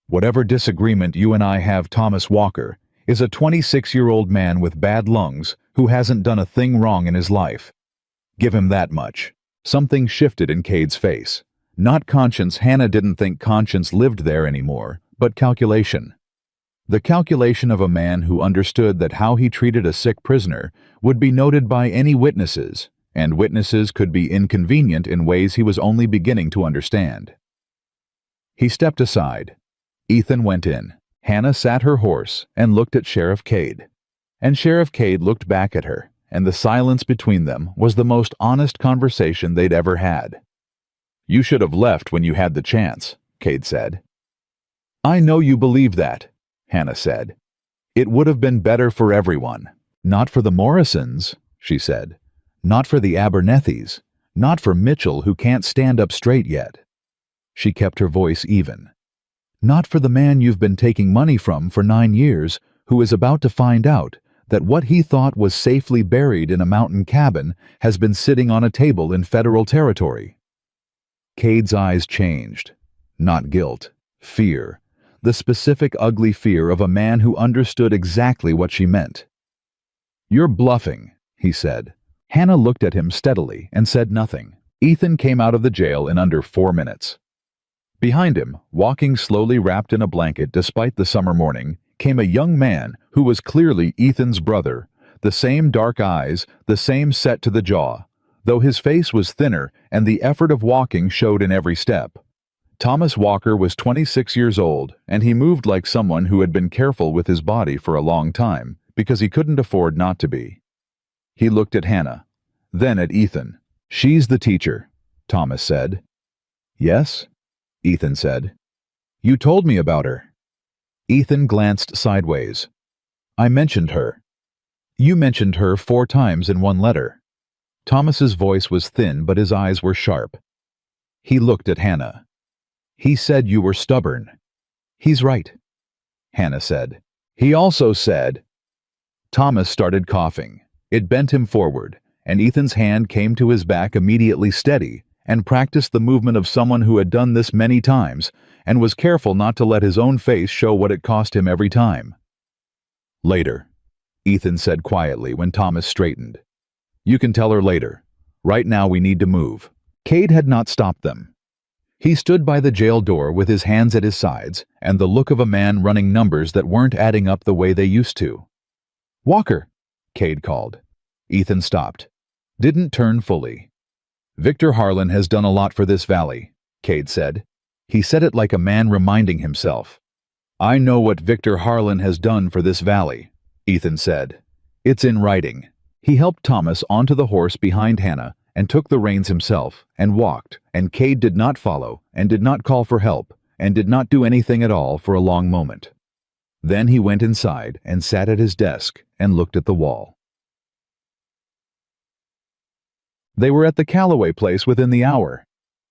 Whatever disagreement you and I have, Thomas Walker is a 26-year-old man with bad lungs who hasn't done a thing wrong in his life. Give him that much. Something shifted in Cade's face. Not conscience. Hannah didn't think conscience lived there anymore, but calculation. The calculation of a man who understood that how he treated a sick prisoner would be noted by any witnesses, and witnesses could be inconvenient in ways he was only beginning to understand. He stepped aside. Ethan went in. Hannah sat her horse and looked at Sheriff Cade. And Sheriff Cade looked back at her, and the silence between them was the most honest conversation they'd ever had. "You should have left when you had the chance," Cade said. "I know you believe that," Hannah said. "It would have been better for everyone. Not for the Morrisons," she said. "Not for the Abernethys. Not for Mitchell, who can't stand up straight yet." She kept her voice even. "Not for the man you've been taking money from for 9 years, who is about to find out that what he thought was safely buried in a mountain cabin has been sitting on a table in federal territory." Cade's eyes changed. Not guilt, fear. The specific ugly fear of a man who understood exactly what she meant. "You're bluffing," he said. Hannah looked at him steadily and said nothing. Ethan came out of the jail in under 4 minutes. Behind him, walking slowly wrapped in a blanket despite the summer morning, came a young man who was clearly Ethan's brother, the same dark eyes, the same set to the jaw, though his face was thinner and the effort of walking showed in every step. Thomas Walker was 26 years old, and he moved like someone who had been careful with his body for a long time, because he couldn't afford not to be. He looked at Hannah, then at Ethan. "She's the teacher," Thomas said. "Yes?" Ethan said. "You told me about her." Ethan glanced sideways. "I mentioned her." "You mentioned her 4 times in one letter." Thomas's voice was thin, but his eyes were sharp. He looked at Hannah. "He said you were stubborn." "He's right," Hannah said. "He also said—" Thomas started coughing. It bent him forward, and Ethan's hand came to his back immediately steady, and practiced the movement of someone who had done this many times, and was careful not to let his own face show what it cost him every time. "Later," Ethan said quietly when Thomas straightened. "You can tell her later. Right now we need to move." Cade had not stopped them. He stood by the jail door with his hands at his sides and the look of a man running numbers that weren't adding up the way they used to. "Walker!" Cade called. Ethan stopped. Didn't turn fully. "Victor Harlan has done a lot for this valley," Cade said. He said it like a man reminding himself. "I know what Victor Harlan has done for this valley," Ethan said. "It's in writing." He helped Thomas onto the horse behind Hannah and took the reins himself and walked, and Cade did not follow and did not call for help and did not do anything at all for a long moment. Then he went inside and sat at his desk and looked at the wall. They were at the Calloway place within the hour.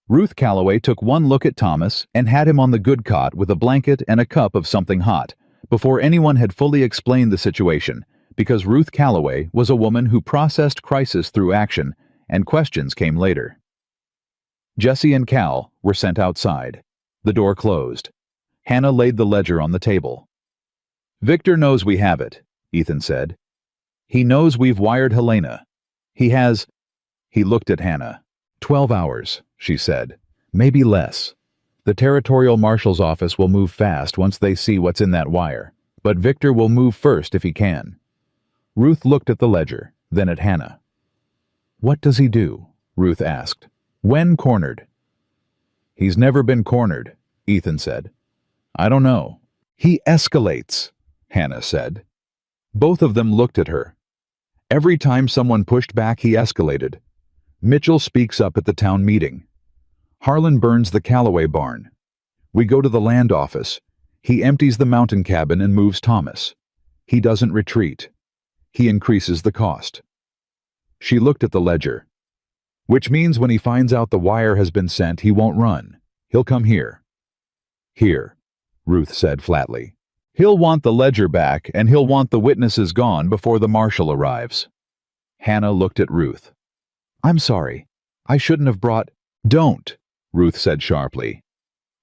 Ruth Calloway took one look at Thomas and had him on the good cot with a blanket and a cup of something hot, before anyone had fully explained the situation, because Ruth Calloway was a woman who processed crisis through action, and questions came later. Jesse and Cal were sent outside. The door closed. Hannah laid the ledger on the table. "Victor knows we have it," Ethan said. "He knows we've wired Helena. He has—" He looked at Hannah. 12 hours, she said. Maybe less. The territorial marshal's office will move fast once they see what's in that wire, but Victor will move first if he can. Ruth looked at the ledger, then at Hannah. "What does he do?" Ruth asked. "When cornered?" "He's never been cornered," Ethan said. "I don't know." "He escalates," Hannah said. Both of them looked at her. Every time someone pushed back, he escalated. Mitchell speaks up at the town meeting. Harlan burns the Calloway barn. We go to the land office. He empties the mountain cabin and moves Thomas. He doesn't retreat. He increases the cost. She looked at the ledger. Which means when he finds out the wire has been sent, he won't run. He'll come here. Here, Ruth said flatly. He'll want the ledger back, and he'll want the witnesses gone before the marshal arrives. Hannah looked at Ruth. I'm sorry. I shouldn't have brought— Don't, Ruth said sharply.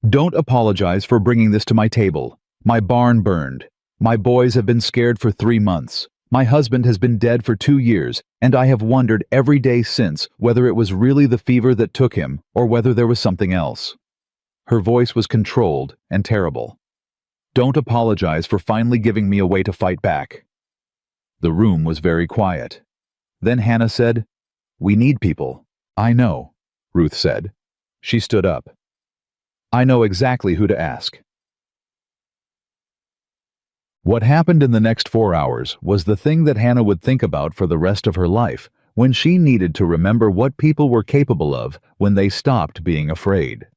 Don't apologize for bringing this to my table. My barn burned. My boys have been scared for 3 months. My husband has been dead for 2 years, and I have wondered every day since whether it was really the fever that took him or whether there was something else. Her voice was controlled and terrible. Don't apologize for finally giving me a way to fight back. The room was very quiet. Then Hannah said, We need people. I know, Ruth said. She stood up. I know exactly who to ask. What happened in the next 4 hours was the thing that Hannah would think about for the rest of her life, when she needed to remember what people were capable of when they stopped being afraid.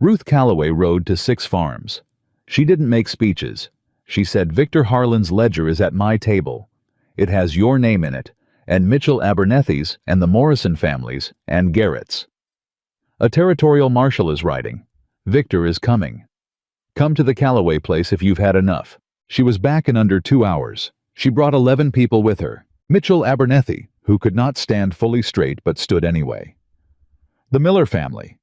Ruth Calloway rode to 6 farms. She didn't make speeches. She said, Victor Harlan's ledger is at my table. It has your name in it, and Mitchell Abernethy's, and the Morrison family's, and Garrett's. A territorial marshal is riding. Victor is coming. Come to the Calloway place if you've had enough. She was back in under 2 hours. She brought 11 people with her. Mitchell Abernethy, who could not stand fully straight but stood anyway. The Miller family.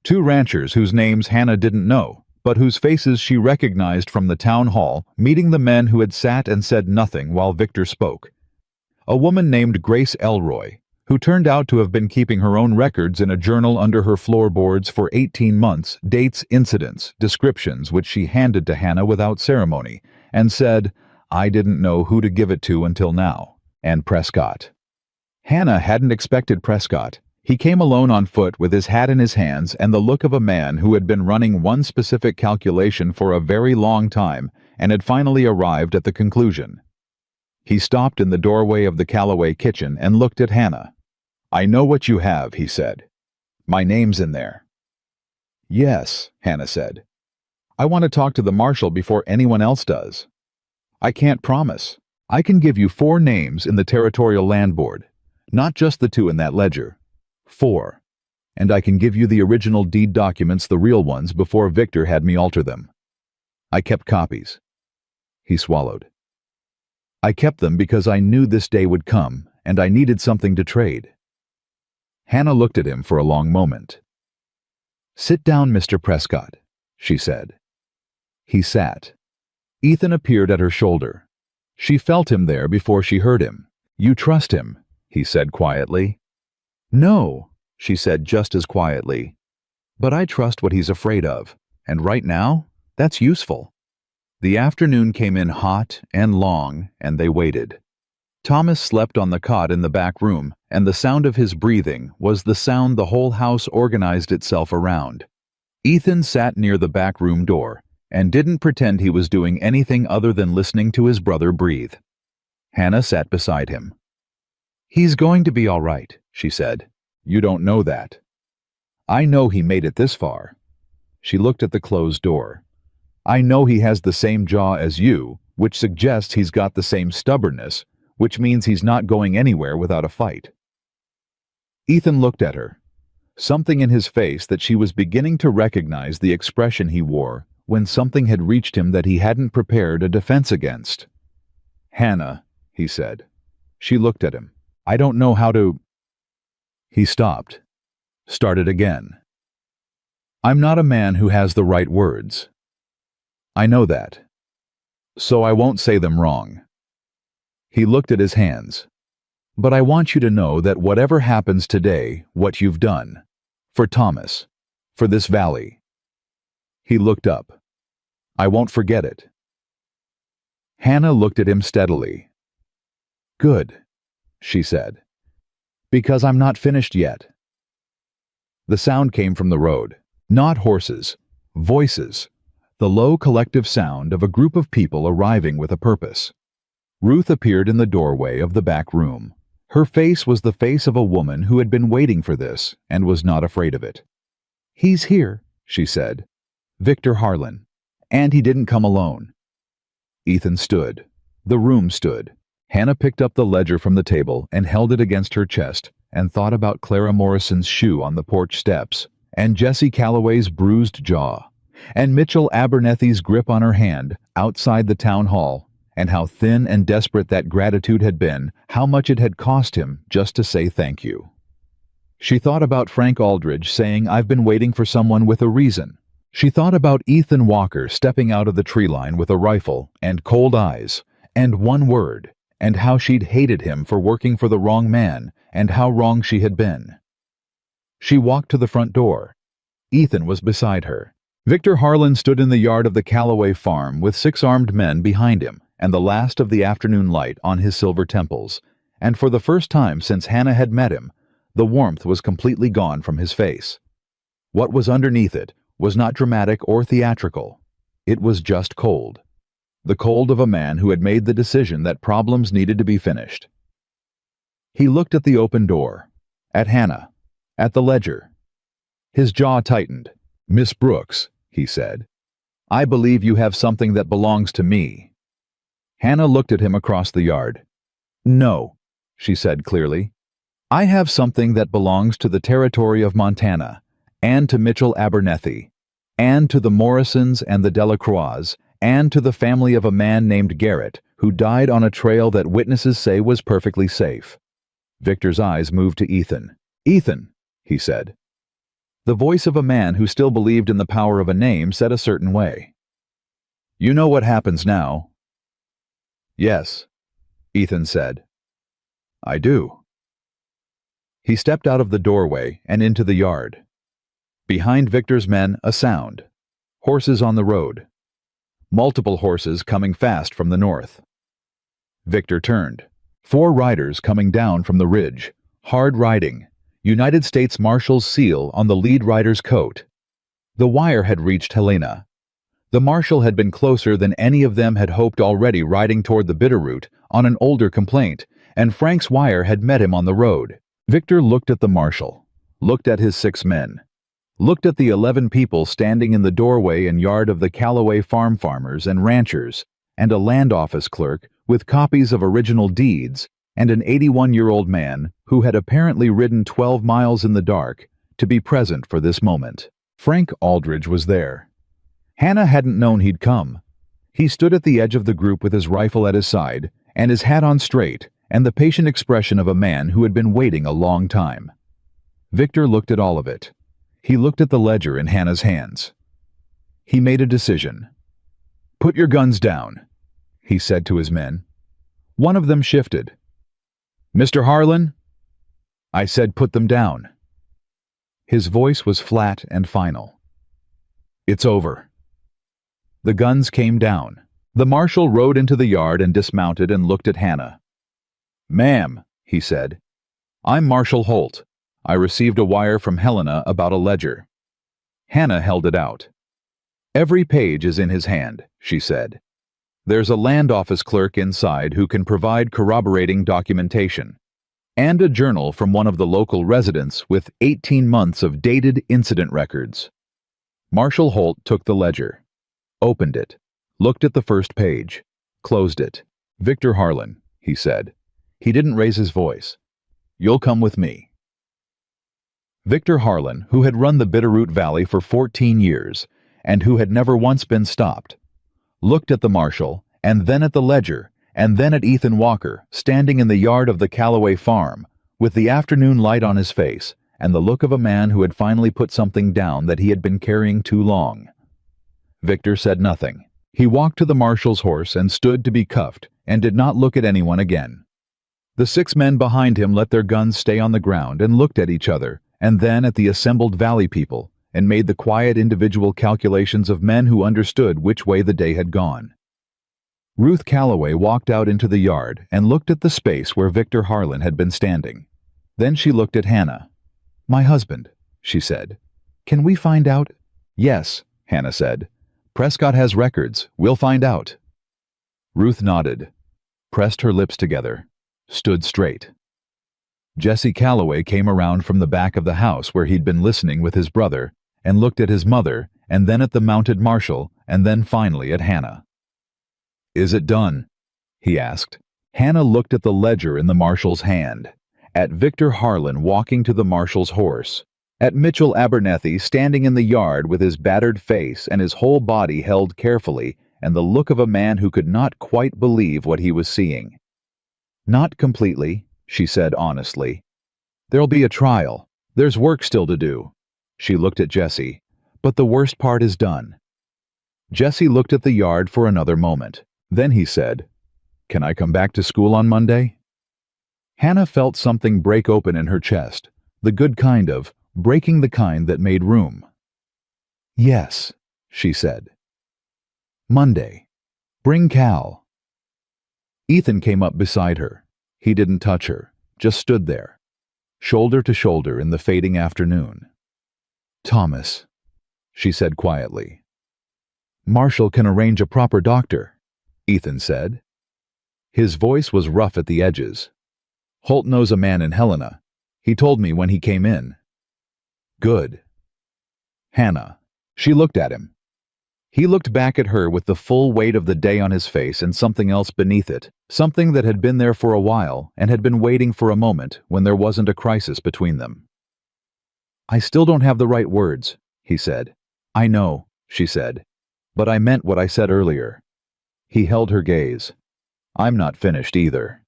2 ranchers whose names Hannah didn't know, but whose faces she recognized from the town hall, meeting the men who had sat and said nothing while Victor spoke. A woman named Grace Elroy, who turned out to have been keeping her own records in a journal under her floorboards for 18 months, dates, incidents, descriptions which she handed to Hannah without ceremony, and said, I didn't know who to give it to until now, and Prescott. Hannah hadn't expected Prescott. He came alone on foot with his hat in his hands and the look of a man who had been running one specific calculation for a very long time and had finally arrived at the conclusion. He stopped in the doorway of the Calloway kitchen and looked at Hannah. I know what you have, he said. My name's in there. Yes, Hannah said. I want to talk to the marshal before anyone else does. I can't promise. I can give you 4 names in the Territorial Land Board, not just the 2 in that ledger. 4. And I can give you the original deed documents, the real ones, before Victor had me alter them. I kept copies. He swallowed. I kept them because I knew this day would come, and I needed something to trade. Hannah looked at him for a long moment. Sit down, Mr. Prescott, she said. He sat. Ethan appeared at her shoulder. She felt him there before she heard him. You trust him, he said quietly. No, she said just as quietly. But I trust what he's afraid of, and right now, that's useful. The afternoon came in hot and long, and they waited. Thomas slept on the cot in the back room, and the sound of his breathing was the sound the whole house organized itself around. Ethan sat near the back room door, and didn't pretend he was doing anything other than listening to his brother breathe. Hannah sat beside him. He's going to be all right, she said. You don't know that. I know he made it this far. She looked at the closed door. I know he has the same jaw as you, which suggests he's got the same stubbornness, which means he's not going anywhere without a fight. Ethan looked at her. Something in his face that she was beginning to recognize the expression he wore when something had reached him that he hadn't prepared a defense against. Hannah, he said. She looked at him. I don't know how to— He stopped. Started again. I'm not a man who has the right words. I know that. So I won't say them wrong. He looked at his hands. But I want you to know that whatever happens today, what you've done, for Thomas, for this valley. He looked up. I won't forget it. Hannah looked at him steadily. Good, she said. Because I'm not finished yet. The sound came from the road. Not horses, voices. The low collective sound of a group of people arriving with a purpose. Ruth appeared in the doorway of the back room. Her face was the face of a woman who had been waiting for this and was not afraid of it. "He's here," she said. "Victor Harlan. And he didn't come alone." Ethan stood. The room stood. Hannah picked up the ledger from the table and held it against her chest and thought about Clara Morrison's shoe on the porch steps, and Jesse Calloway's bruised jaw, and Mitchell Abernethy's grip on her hand outside the town hall, and how thin and desperate that gratitude had been, how much it had cost him just to say thank you. She thought about Frank Aldridge saying, "I've been waiting for someone with a reason." She thought about Ethan Walker stepping out of the tree line with a rifle and cold eyes and one word, and how she'd hated him for working for the wrong man and how wrong she had been. She walked to the front door. Ethan was beside her. Victor Harlan stood in the yard of the Calloway farm with 6 armed men behind him and the last of the afternoon light on his silver temples, and for the first time since Hannah had met him, the warmth was completely gone from his face. What was underneath it was not dramatic or theatrical. It was just cold. The cold of a man who had made the decision that problems needed to be finished. He looked at the open door, at Hannah, at the ledger. His jaw tightened. "Miss Brooks," he said, "I believe you have something that belongs to me." Hannah looked at him across the yard. "No," she said clearly. "I have something that belongs to the territory of Montana, and to Mitchell Abernethy, and to the Morrisons and the Delacroix, and to the family of a man named Garrett, who died on a trail that witnesses say was perfectly safe." Victor's eyes moved to Ethan. "Ethan," he said. The voice of a man who still believed in the power of a name said a certain way. "You know what happens now?" "Yes," Ethan said. "I do." He stepped out of the doorway and into the yard. Behind Victor's men, a sound. Horses on the road. Multiple horses coming fast from the north. Victor turned. 4 riders coming down from the ridge. Hard riding. United States Marshal's seal on the lead rider's coat. The wire had reached Helena. The marshal had been closer than any of them had hoped already, riding toward the Bitterroot on an older complaint, and Frank's wire had met him on the road. Victor looked at the marshal, looked at his 6 men, looked at the 11 people standing in the doorway and yard of the Calloway farm farmers and ranchers, and a land office clerk with copies of original deeds, and an 81-year-old man who had apparently ridden 12 miles in the dark to be present for this moment. Frank Aldridge was there. Hannah hadn't known he'd come. He stood at the edge of the group with his rifle at his side and his hat on straight and the patient expression of a man who had been waiting a long time. Victor looked at all of it. He looked at the ledger in Hannah's hands. He made a decision. "Put your guns down," he said to his men. One of them shifted. "Mr. Harlan?" I said, "Put them down." His voice was flat and final. "It's over." The guns came down. The marshal rode into the yard and dismounted and looked at Hannah. "Ma'am," he said, "I'm Marshal Holt. I received a wire from Helena about a ledger." Hannah held it out. "Every page is in his hand," she said. "There's a land office clerk inside who can provide corroborating documentation, and a journal from one of the local residents with 18 months of dated incident records." Marshal Holt took the ledger, opened it, looked at the first page, closed it. "Victor Harlan," he said. He didn't raise his voice. "You'll come with me." Victor Harlan, who had run the Bitterroot Valley for 14 years, and who had never once been stopped, looked at the marshal, and then at the ledger, and then at Ethan Walker, standing in the yard of the Calloway farm, with the afternoon light on his face, and the look of a man who had finally put something down that he had been carrying too long. Victor said nothing. He walked to the marshal's horse and stood to be cuffed, and did not look at anyone again. The 6 men behind him let their guns stay on the ground and looked at each other, and then at the assembled valley people, and made the quiet individual calculations of men who understood which way the day had gone. Ruth Calloway walked out into the yard and looked at the space where Victor Harlan had been standing. Then she looked at Hannah. "My husband," she said. "Can we find out?" "Yes," Hannah said. "Prescott has records. We'll find out." Ruth nodded, pressed her lips together, stood straight. Jesse Calloway came around from the back of the house where he'd been listening with his brother, and looked at his mother, and then at the mounted marshal, and then finally at Hannah. "Is it done?" he asked. Hannah looked at the ledger in the marshal's hand, at Victor Harlan walking to the marshal's horse, at Mitchell Abernethy standing in the yard with his battered face and his whole body held carefully, and the look of a man who could not quite believe what he was seeing. "Not completely," she said honestly. "There'll be a trial. There's work still to do." She looked at Jesse. "But the worst part is done." Jesse looked at the yard for another moment. Then he said, "Can I come back to school on Monday?" Hannah felt something break open in her chest, the good kind of, breaking the kind that made room. "Yes," she said. "Monday. Bring Cal." Ethan came up beside her. He didn't touch her, just stood there, shoulder to shoulder in the fading afternoon. "Thomas," she said quietly. "Marshall can arrange a proper doctor," Ethan said. His voice was rough at the edges. "Holt knows a man in Helena. He told me when he came in." "Good." Hannah. She looked at him. He looked back at her with the full weight of the day on his face and something else beneath it, something that had been there for a while and had been waiting for a moment when there wasn't a crisis between them. "I still don't have the right words," he said. "I know," she said, "but I meant what I said earlier." He held her gaze. "I'm not finished either."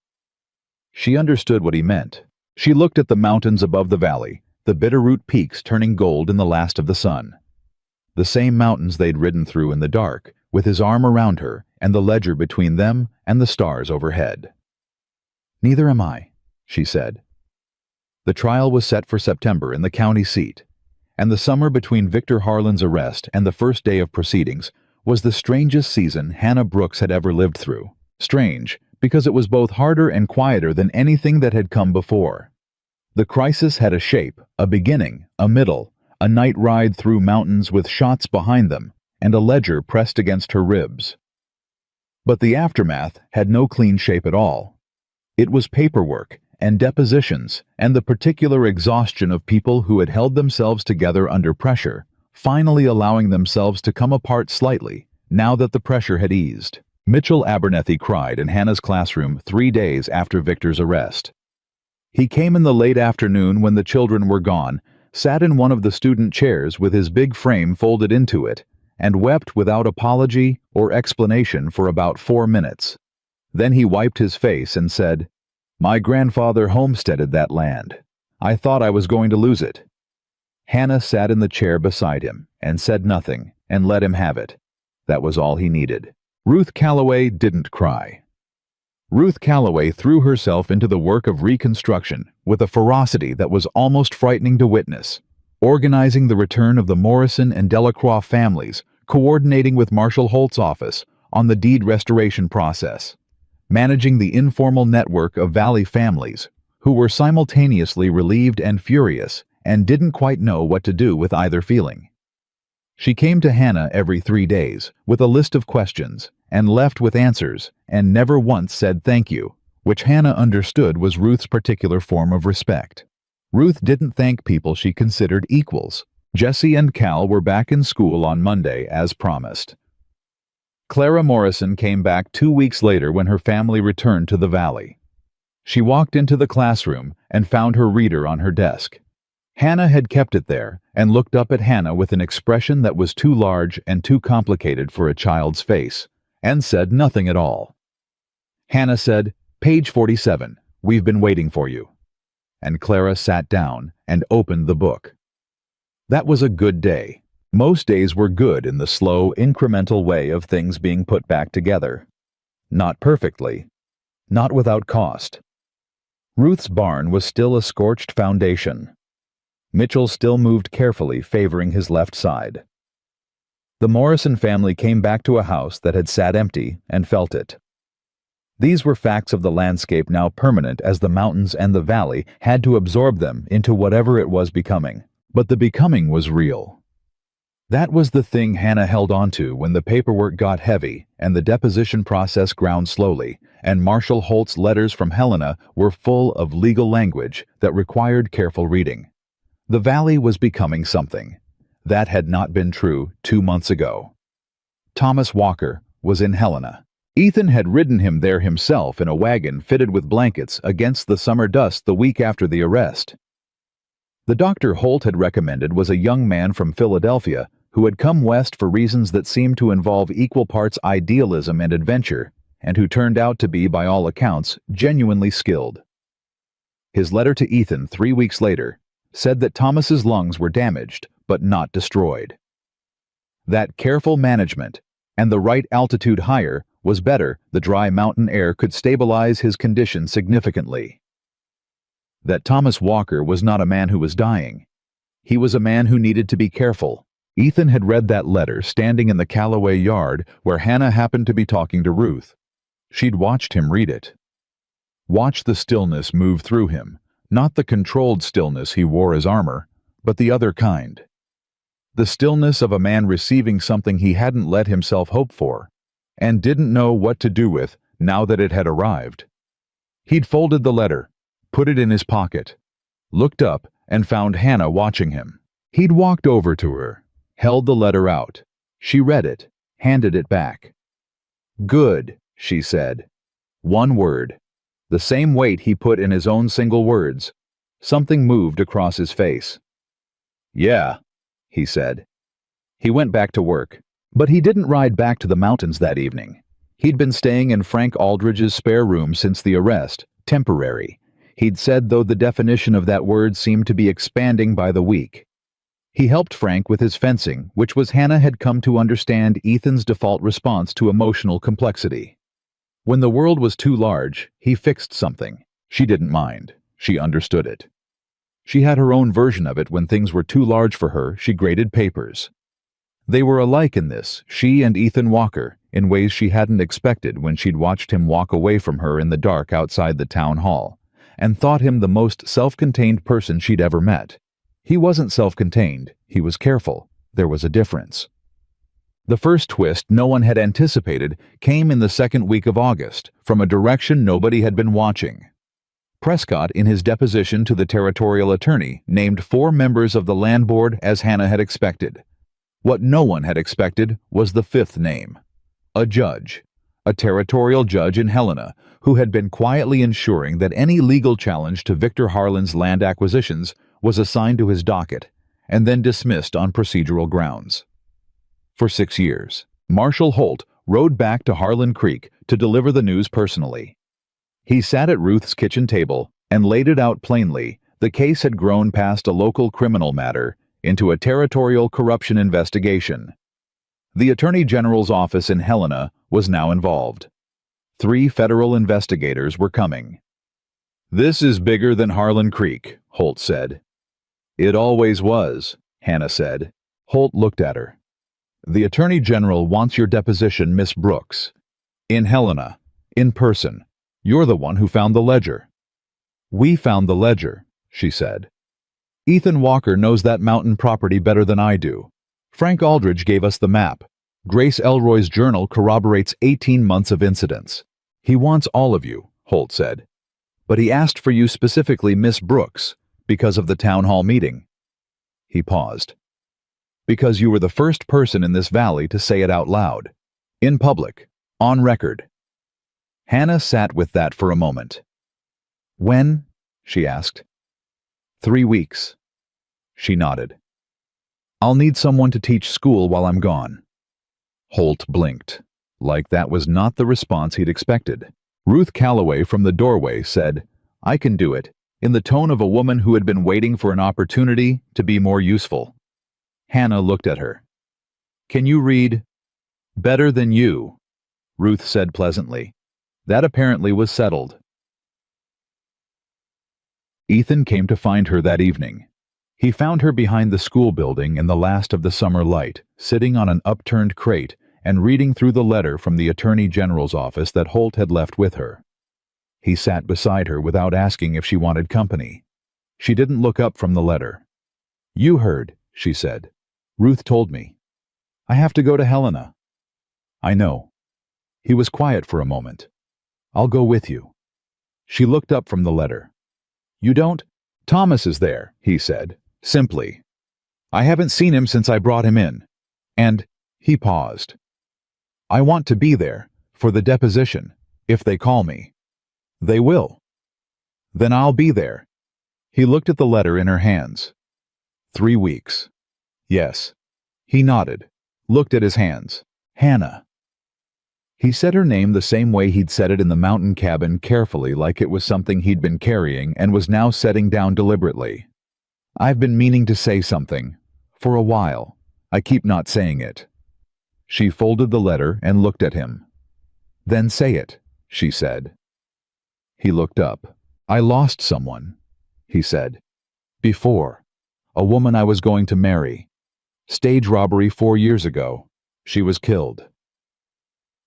She understood what he meant. She looked at the mountains above the valley, the Bitterroot peaks turning gold in the last of the sun. The same mountains they'd ridden through in the dark, with his arm around her and the ledger between them and the stars overhead. "Neither am I," she said. The trial was set for September in the county seat, and the summer between Victor Harlan's arrest and the first day of proceedings was the strangest season Hannah Brooks had ever lived through. Strange, because it was both harder and quieter than anything that had come before. The crisis had a shape, a beginning, a middle, a night ride through mountains with shots behind them, and a ledger pressed against her ribs. But the aftermath had no clean shape at all. It was paperwork and depositions and the particular exhaustion of people who had held themselves together under pressure, finally allowing themselves to come apart slightly, now that the pressure had eased. Mitchell Abernethy cried in Hannah's classroom 3 days after Victor's arrest. He came in the late afternoon when the children were gone, sat in one of the student chairs with his big frame folded into it, and wept without apology or explanation for about 4 minutes. Then he wiped his face and said, "My grandfather homesteaded that land. I thought I was going to lose it." Hannah sat in the chair beside him and said nothing and let him have it. That was all he needed. Ruth Calloway didn't cry. Ruth Calloway threw herself into the work of reconstruction with a ferocity that was almost frightening to witness, organizing the return of the Morrison and Delacroix families, coordinating with Marshall Holt's office on the deed restoration process, managing the informal network of Valley families who were simultaneously relieved and furious and didn't quite know what to do with either feeling. She came to Hannah every 3 days with a list of questions and left with answers and never once said thank you, which Hannah understood was Ruth's particular form of respect. Ruth didn't thank people she considered equals. Jesse and Cal were back in school on Monday as promised. Clara Morrison came back 2 weeks later when her family returned to the valley. She walked into the classroom and found her reader on her desk. Hannah had kept it there and looked up at Hannah with an expression that was too large and too complicated for a child's face, and said nothing at all. Hannah said, "Page 47, we've been waiting for you." And Clara sat down and opened the book. That was a good day. Most days were good in the slow, incremental way of things being put back together. Not perfectly. Not without cost. Ruth's barn was still a scorched foundation. Mitchell still moved carefully, favoring his left side. The Morrison family came back to a house that had sat empty and felt it. These were facts of the landscape now permanent as the mountains and the valley had to absorb them into whatever it was becoming. But the becoming was real. That was the thing Hannah held onto when the paperwork got heavy and the deposition process ground slowly, and Marshall Holt's letters from Helena were full of legal language that required careful reading. The valley was becoming something. That had not been true 2 months ago. Thomas Walker was in Helena. Ethan had ridden him there himself in a wagon fitted with blankets against the summer dust the week after the arrest. The doctor Holt had recommended was a young man from Philadelphia who had come west for reasons that seemed to involve equal parts idealism and adventure, and who turned out to be, by all accounts, genuinely skilled. His letter to Ethan 3 weeks later said that Thomas's lungs were damaged, but not destroyed. That careful management and the right altitude higher was better. The dry mountain air could stabilize his condition significantly. That Thomas Walker was not a man who was dying. He was a man who needed to be careful. Ethan had read that letter standing in the Calloway yard where Hannah happened to be talking to Ruth. She'd watched him read it. Watched the stillness move through him, not the controlled stillness he wore as armor, but the other kind. The stillness of a man receiving something he hadn't let himself hope for, and didn't know what to do with now that it had arrived. He'd folded the letter, put it in his pocket, looked up, and found Hannah watching him. He'd walked over to her, held the letter out. She read it, handed it back. "Good," she said. One word. The same weight he put in his own single words. Something moved across his face. "Yeah," he said. He went back to work. But he didn't ride back to the mountains that evening. He'd been staying in Frank Aldridge's spare room since the arrest, temporary. He'd said, though the definition of that word seemed to be expanding by the week. He helped Frank with his fencing, which was Hannah had come to understand Ethan's default response to emotional complexity. When the world was too large, he fixed something. She didn't mind. She understood it. She had her own version of it. When things were too large for her, she graded papers. They were alike in this, she and Ethan Walker, in ways she hadn't expected when she'd watched him walk away from her in the dark outside the town hall, and thought him the most self-contained person she'd ever met. He wasn't self-contained, he was careful. There was a difference. The first twist no one had anticipated came in the second week of August, from a direction nobody had been watching. Prescott, in his deposition to the territorial attorney, named 4 members of the land board as Hannah had expected. What no one had expected was the 5th name. A judge. A territorial judge in Helena, who had been quietly ensuring that any legal challenge to Victor Harlan's land acquisitions was assigned to his docket, and then dismissed on procedural grounds. For 6 years, Marshall Holt rode back to Harlan Creek to deliver the news personally. He sat at Ruth's kitchen table and laid it out plainly. The case had grown past a local criminal matter into a territorial corruption investigation. The Attorney General's office in Helena was now involved. 3 federal investigators were coming. "This is bigger than Harlan Creek," Holt said. "It always was," Hannah said. Holt looked at her. "The Attorney General wants your deposition, Miss Brooks. In Helena. In person. You're the one who found the ledger." "We found the ledger," she said. "Ethan Walker knows that mountain property better than I do. Frank Aldridge gave us the map. Grace Elroy's journal corroborates 18 months of incidents. He wants all of you," Holt said. "But he asked for you specifically, Miss Brooks, because of the town hall meeting." He paused. "Because you were the first person in this valley to say it out loud. In public. On record." Hannah sat with that for a moment. "When?" she asked. 3 weeks. She nodded. "I'll need someone to teach school while I'm gone." Holt blinked, like that was not the response he'd expected. Ruth Calloway from the doorway said, "I can do it," in the tone of a woman who had been waiting for an opportunity to be more useful. Hannah looked at her. "Can you read?" "Better than you," Ruth said pleasantly. That apparently was settled. Ethan came to find her that evening. He found her behind the school building in the last of the summer light, sitting on an upturned crate and reading through the letter from the Attorney General's office that Holt had left with her. He sat beside her without asking if she wanted company. She didn't look up from the letter. "You heard," she said. "Ruth told me." I have to go to Helena. I know. He was quiet for a moment. I'll go with you. She looked up from the letter. You don't? Thomas is there, he said, simply. I haven't seen him since I brought him in. And he paused. I want to be there, for the deposition, if they call me. They will. Then I'll be there. He looked at the letter in her hands. 3 weeks. Yes. He nodded, looked at his hands. Hannah. He said her name the same way he'd said it in the mountain cabin, carefully, like it was something he'd been carrying and was now setting down deliberately. I've been meaning to say something. For a while. I keep not saying it. She folded the letter and looked at him. Then say it, she said. He looked up. I lost someone, he said. Before. A woman I was going to marry. Stage robbery 4 years ago. She was killed.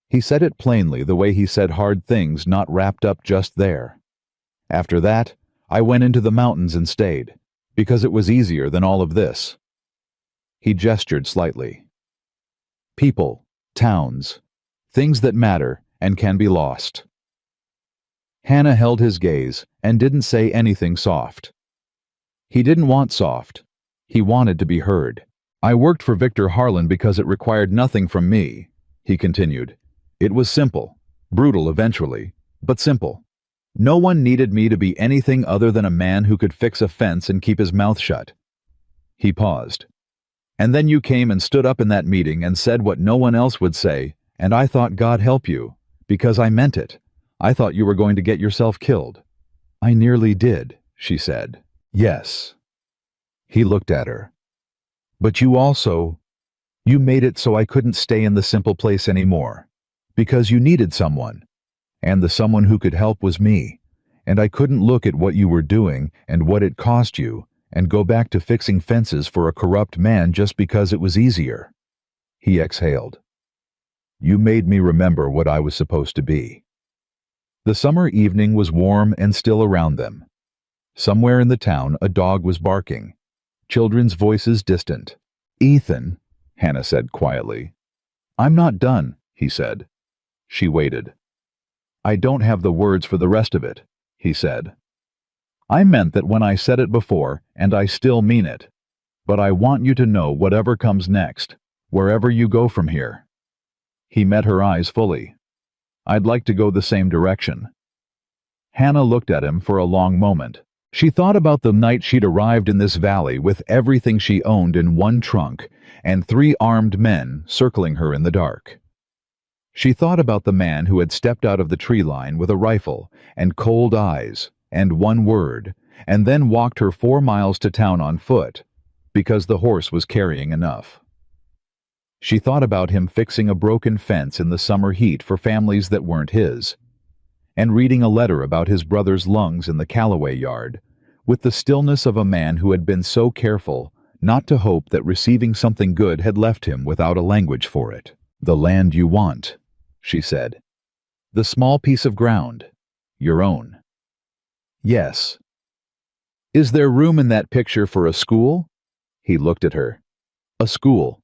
He said it plainly, the way he said hard things not wrapped up just there. After that, I went into the mountains and stayed, because it was easier than all of this. He gestured slightly. People, towns, things that matter and can be lost. Hannah held his gaze and didn't say anything soft. He didn't want soft. He wanted to be heard. I worked for Victor Harlan because it required nothing from me, he continued. It was simple, brutal eventually, but simple. No one needed me to be anything other than a man who could fix a fence and keep his mouth shut. He paused. And then you came and stood up in that meeting and said what no one else would say, and I thought God help you, because I meant it. I thought you were going to get yourself killed. I nearly did, she said. Yes. He looked at her. But you made it so I couldn't stay in the simple place anymore. Because you needed someone. And the someone who could help was me. And I couldn't look at what you were doing and what it cost you and go back to fixing fences for a corrupt man just because it was easier. He exhaled. You made me remember what I was supposed to be. The summer evening was warm and still around them. Somewhere in the town a dog was barking. Children's voices distant. Ethan, Hannah said quietly. I'm not done, he said. She waited. I don't have the words for the rest of it, he said. I meant that when I said it before, and I still mean it. But I want you to know whatever comes next, wherever you go from here. He met her eyes fully. I'd like to go the same direction. Hannah looked at him for a long moment. She thought about the night she'd arrived in this valley with everything she owned in one trunk and 3 armed men circling her in the dark. She thought about the man who had stepped out of the tree line with a rifle and cold eyes and one word, and then walked her 4 miles to town on foot, because the horse was carrying enough. She thought about him fixing a broken fence in the summer heat for families that weren't his, and reading a letter about his brother's lungs in the Callaway yard, with the stillness of a man who had been so careful not to hope that receiving something good had left him without a language for it. The land you want, she said. The small piece of ground, your own. Yes. Is there room in that picture for a school? He looked at her. A school.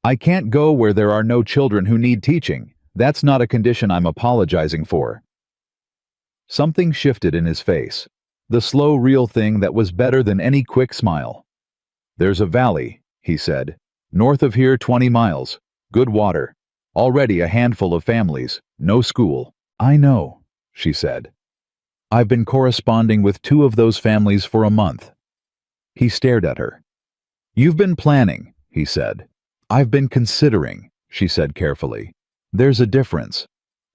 I can't go where there are no children who need teaching. That's not a condition I'm apologizing for. Something shifted in his face, the slow, real thing that was better than any quick smile. There's a valley, he said, north of here 20 miles, good water, already a handful of families, no school. I know, she said. I've been corresponding with 2 of those families for a month. He stared at her. You've been planning, he said. I've been considering, she said carefully. There's a difference.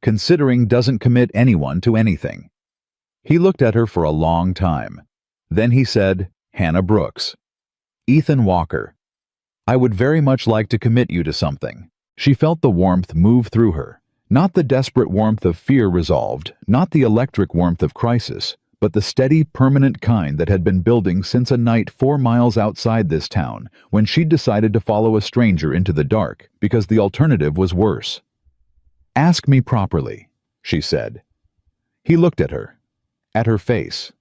Considering doesn't commit anyone to anything. He looked at her for a long time. Then he said, Hannah Brooks. Ethan Walker. I would very much like to commit you to something. She felt the warmth move through her. Not the desperate warmth of fear resolved, not the electric warmth of crisis, but the steady, permanent kind that had been building since a night 4 miles outside this town, when she'd decided to follow a stranger into the dark, because the alternative was worse. Ask me properly, she said. He looked at her face.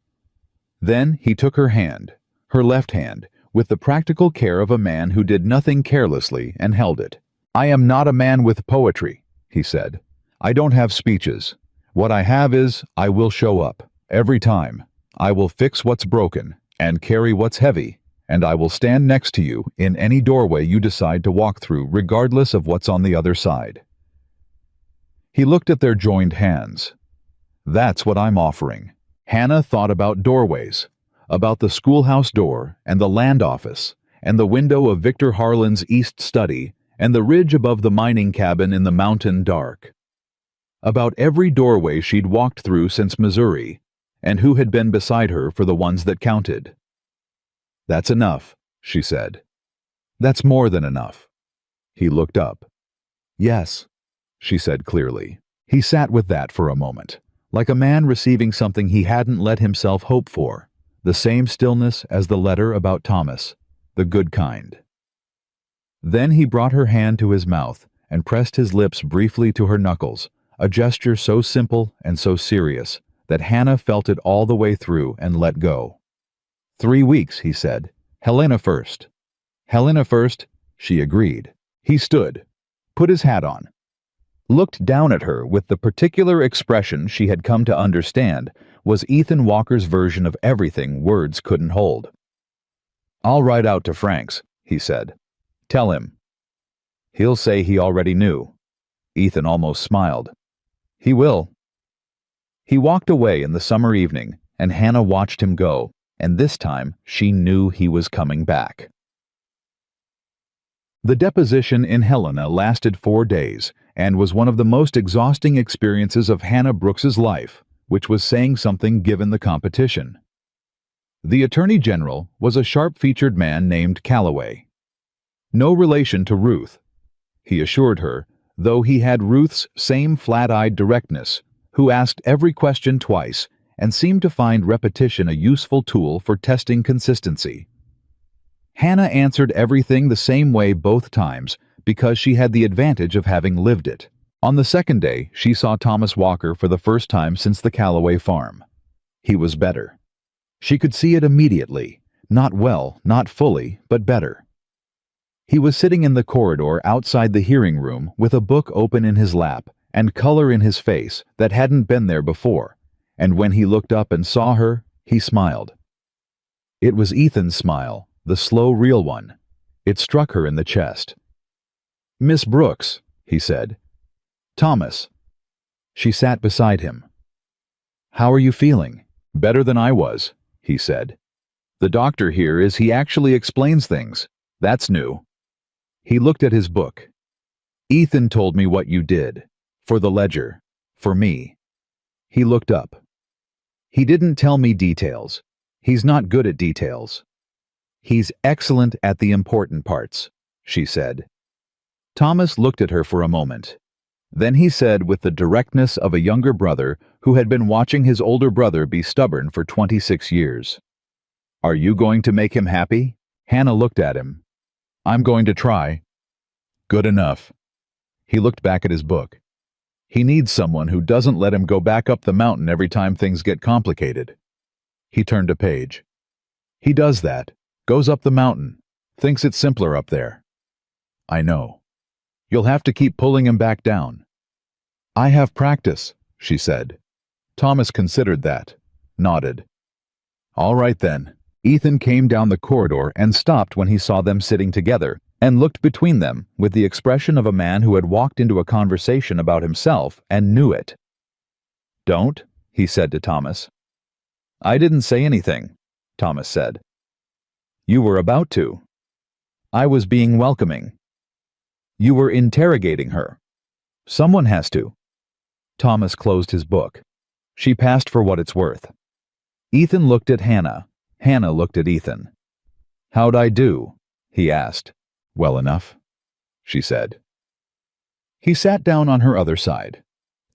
Then he took her hand, her left hand, with the practical care of a man who did nothing carelessly and held it. "I am not a man with poetry," he said. "I don't have speeches. What I have is, I will show up. Every time. I will fix what's broken and carry what's heavy, and I will stand next to you in any doorway you decide to walk through, regardless of what's on the other side." He looked at their joined hands. "That's what I'm offering." Hannah thought about doorways, about the schoolhouse door and the land office, and the window of Victor Harlan's east study, and the ridge above the mining cabin in the mountain dark. About every doorway she'd walked through since Missouri, and who had been beside her for the ones that counted. "That's enough," she said. "That's more than enough." He looked up. "Yes," she said clearly. He sat with that for a moment, like a man receiving something he hadn't let himself hope for, the same stillness as the letter about Thomas, the good kind. Then he brought her hand to his mouth and pressed his lips briefly to her knuckles, a gesture so simple and so serious that Hannah felt it all the way through and let go. 3 weeks, he said. Helena first. Helena first, she agreed. He stood, put his hat on, looked down at her with the particular expression she had come to understand was Ethan Walker's version of everything words couldn't hold. "I'll ride out to Frank's," he said. "Tell him." "He'll say he already knew." Ethan almost smiled. "He will." He walked away in the summer evening, and Hannah watched him go, and this time she knew he was coming back. The deposition in Helena lasted 4 days, and was one of the most exhausting experiences of Hannah Brooks's life, which was saying something given the competition. The Attorney General was a sharp-featured man named Calloway. No relation to Ruth, he assured her, though he had Ruth's same flat-eyed directness, who asked every question twice and seemed to find repetition a useful tool for testing consistency. Hannah answered everything the same way both times because she had the advantage of having lived it. On the second day, she saw Thomas Walker for the first time since the Calloway farm. He was better. She could see it immediately, not well, not fully, but better. He was sitting in the corridor outside the hearing room with a book open in his lap and color in his face that hadn't been there before, and when he looked up and saw her, he smiled. It was Ethan's smile, the slow, real one. It struck her in the chest. "Miss Brooks," he said. "Thomas." She sat beside him. "How are you feeling?" "Better than I was," he said. "The doctor here is he actually explains things. That's new." He looked at his book. "Ethan told me what you did. For the ledger. For me." He looked up. "He didn't tell me details. He's not good at details." "He's excellent at the important parts," she said. Thomas looked at her for a moment. Then he said with the directness of a younger brother who had been watching his older brother be stubborn for 26 years. "Are you going to make him happy?" Hannah looked at him. "I'm going to try." "Good enough." He looked back at his book. "He needs someone who doesn't let him go back up the mountain every time things get complicated." He turned a page. "He does that. Goes up the mountain. Thinks it's simpler up there." "I know. You'll have to keep pulling him back down." "I have practice," she said. Thomas considered that, nodded. "All right then." Ethan came down the corridor and stopped when he saw them sitting together, and looked between them with the expression of a man who had walked into a conversation about himself and knew it. "Don't," he said to Thomas. "I didn't say anything," Thomas said. "You were about to." "I was being welcoming." "You were interrogating her." "Someone has to." Thomas closed his book. She passed for what it's worth. Ethan looked at Hannah. Hannah looked at Ethan. "How'd I do?" he asked. "Well enough," she said. He sat down on her other side.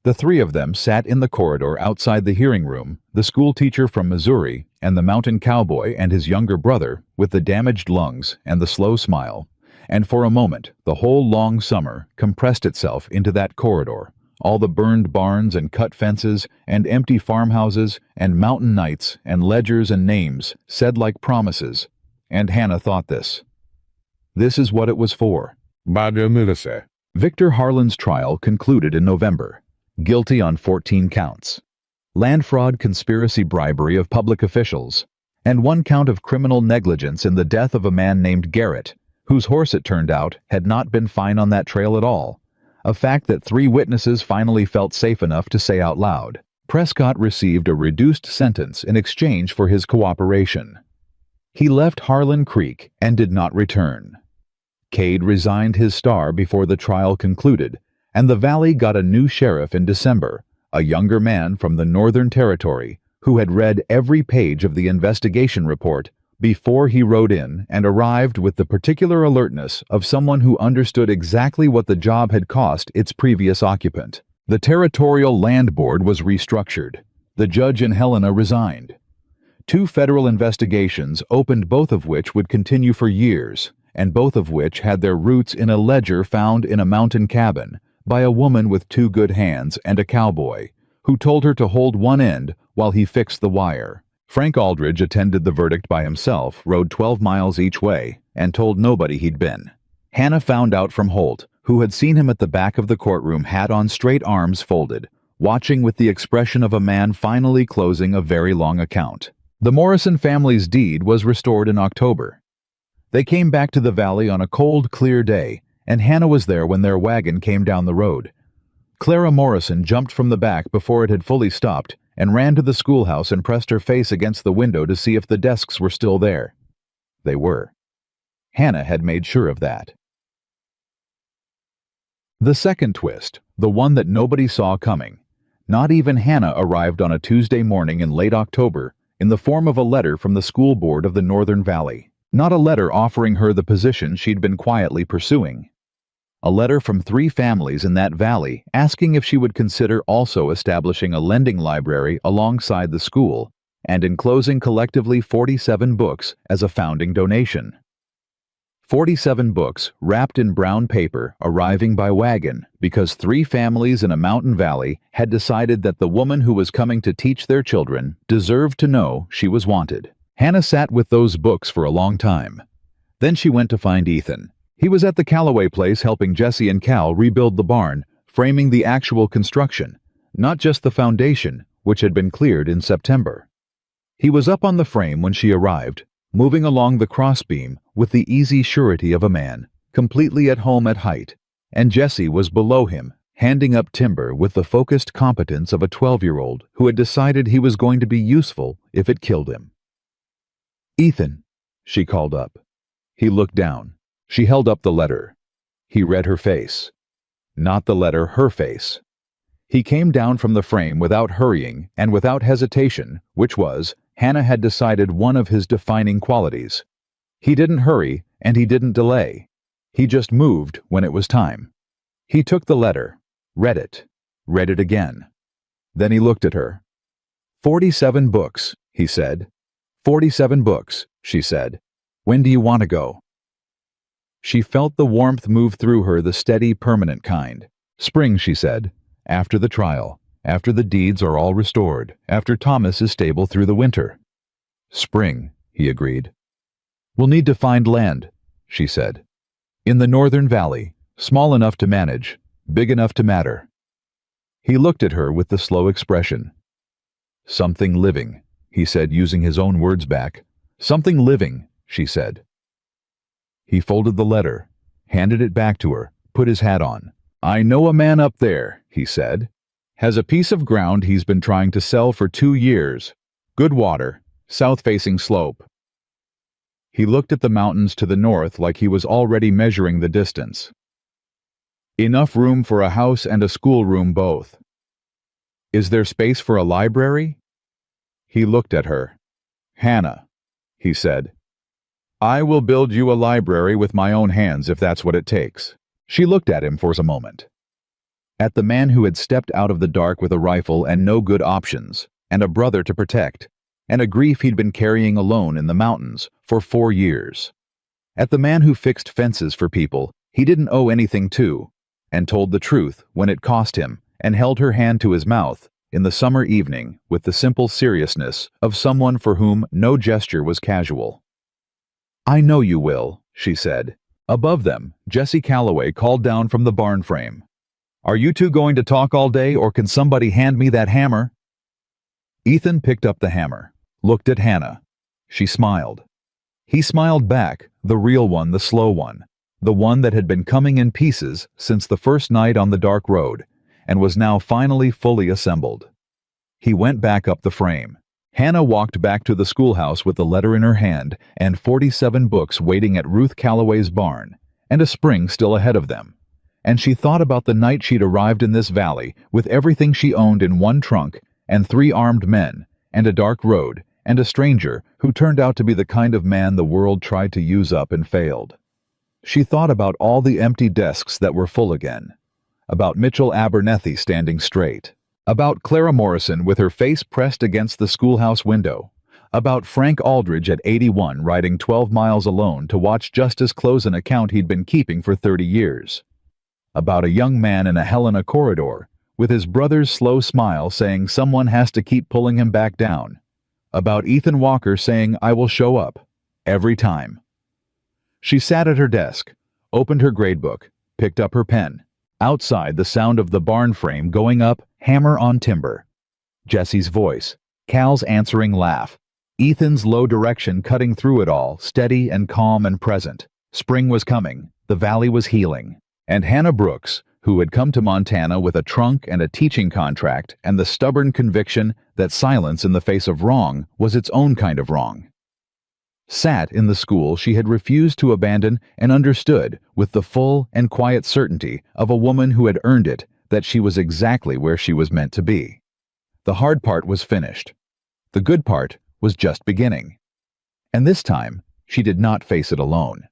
The three of them sat in the corridor outside the hearing room, the school teacher from Missouri and the mountain cowboy and his younger brother with the damaged lungs and the slow smile, and for a moment the whole long summer compressed itself into that corridor, all the burned barns and cut fences and empty farmhouses and mountain nights and ledgers and names said like promises, and Hannah thought this. This is what it was for. Victor Harlan's trial concluded in November. Guilty on 14 counts. Land fraud, conspiracy, bribery of public officials, and 1 count of criminal negligence in the death of a man named Garrett, whose horse, it turned out, had not been fine on that trail at all, a fact that 3 witnesses finally felt safe enough to say out loud. Prescott received a reduced sentence in exchange for his cooperation. He left Harlan Creek and did not return. Cade resigned his star before the trial concluded, and the valley got a new sheriff in December, a younger man from the Northern Territory who had read every page of the investigation report before he rode in and arrived with the particular alertness of someone who understood exactly what the job had cost its previous occupant. The Territorial Land Board was restructured. The judge in Helena resigned. 2 federal investigations opened, both of which would continue for years, and both of which had their roots in a ledger found in a mountain cabin by a woman with 2 good hands and a cowboy, who told her to hold one end while he fixed the wire. Frank Aldridge attended the verdict by himself, rode 12 miles each way, and told nobody he'd been. Hannah found out from Holt, who had seen him at the back of the courtroom, hat on, straight arms folded, watching with the expression of a man finally closing a very long account. The Morrison family's deed was restored in October. They came back to the valley on a cold, clear day, and Hannah was there when their wagon came down the road. Clara Morrison jumped from the back before it had fully stopped and ran to the schoolhouse and pressed her face against the window to see if the desks were still there. They were. Hannah had made sure of that. The second twist, the one that nobody saw coming. Not even Hannah arrived on a Tuesday morning in late October in the form of a letter from the school board of the Northern Valley. Not a letter offering her the position she'd been quietly pursuing. A letter from 3 families in that valley asking if she would consider also establishing a lending library alongside the school and enclosing collectively 47 books as a founding donation. 47 books wrapped in brown paper arriving by wagon because 3 families in a mountain valley had decided that the woman who was coming to teach their children deserved to know she was wanted. Hannah sat with those books for a long time. Then she went to find Ethan. He was at the Calloway place helping Jesse and Cal rebuild the barn, framing the actual construction, not just the foundation, which had been cleared in September. He was up on the frame when she arrived, moving along the crossbeam with the easy surety of a man, completely at home at height, and Jesse was below him, handing up timber with the focused competence of a 12-year-old who had decided he was going to be useful if it killed him. "Ethan," she called up. He looked down. She held up the letter. He read her face. Not the letter, her face. He came down from the frame without hurrying and without hesitation, which was, Hannah had decided, one of his defining qualities. He didn't hurry and he didn't delay. He just moved when it was time. He took the letter, read it again. Then he looked at her. 47 books, he said. 47 books, she said. When do you want to go? She felt the warmth move through her, the steady, permanent kind. Spring, she said. After the trial. After the deeds are all restored. After Thomas is stable through the winter. Spring, he agreed. We'll need to find land, she said. In the Northern Valley, small enough to manage, big enough to matter. He looked at her with the slow expression. Something living, he said, using his own words back. Something living, she said. He folded the letter, handed it back to her, put his hat on. I know a man up there, he said. Has a piece of ground he's been trying to sell for 2 years. Good water, south-facing slope. He looked at the mountains to the north like he was already measuring the distance. Enough room for a house and a schoolroom both. Is there space for a library? He looked at her. Hannah, he said. I will build you a library with my own hands if that's what it takes. She looked at him for a moment. At the man who had stepped out of the dark with a rifle and no good options, and a brother to protect, and a grief he'd been carrying alone in the mountains for 4 years. At the man who fixed fences for people he didn't owe anything to, and told the truth when it cost him, and held her hand to his mouth in the summer evening with the simple seriousness of someone for whom no gesture was casual. "I know you will," she said. Above them, Jesse Calloway called down from the barn frame. "Are you two going to talk all day, or can somebody hand me that hammer?" Ethan picked up the hammer, looked at Hannah. She smiled. He smiled back, the real one, the slow one, the one that had been coming in pieces since the first night on the dark road, and was now finally fully assembled. He went back up the frame. Hannah walked back to the schoolhouse with the letter in her hand and 47 books waiting at Ruth Calloway's barn, and a spring still ahead of them. And she thought about the night she'd arrived in this valley with everything she owned in one trunk, and 3 armed men, and a dark road, and a stranger who turned out to be the kind of man the world tried to use up and failed. She thought about all the empty desks that were full again, about Mitchell Abernethy standing straight, about Clara Morrison with her face pressed against the schoolhouse window, about Frank Aldridge at 81 riding 12 miles alone to watch Justice close an account he'd been keeping for 30 years, about a young man in a Helena corridor with his brother's slow smile saying someone has to keep pulling him back down, about Ethan Walker saying, "I will show up," every time. She sat at her desk, opened her gradebook, picked up her pen. Outside, the sound of the barn frame going up, hammer on timber. Jesse's voice, Cal's answering laugh, Ethan's low direction cutting through it all, steady and calm and present. Spring was coming, the valley was healing. And Hannah Brooks, who had come to Montana with a trunk and a teaching contract and the stubborn conviction that silence in the face of wrong was its own kind of wrong, sat in the school she had refused to abandon and understood with the full and quiet certainty of a woman who had earned it that she was exactly where she was meant to be. The hard part was finished. The good part was just beginning. And this time, she did not face it alone.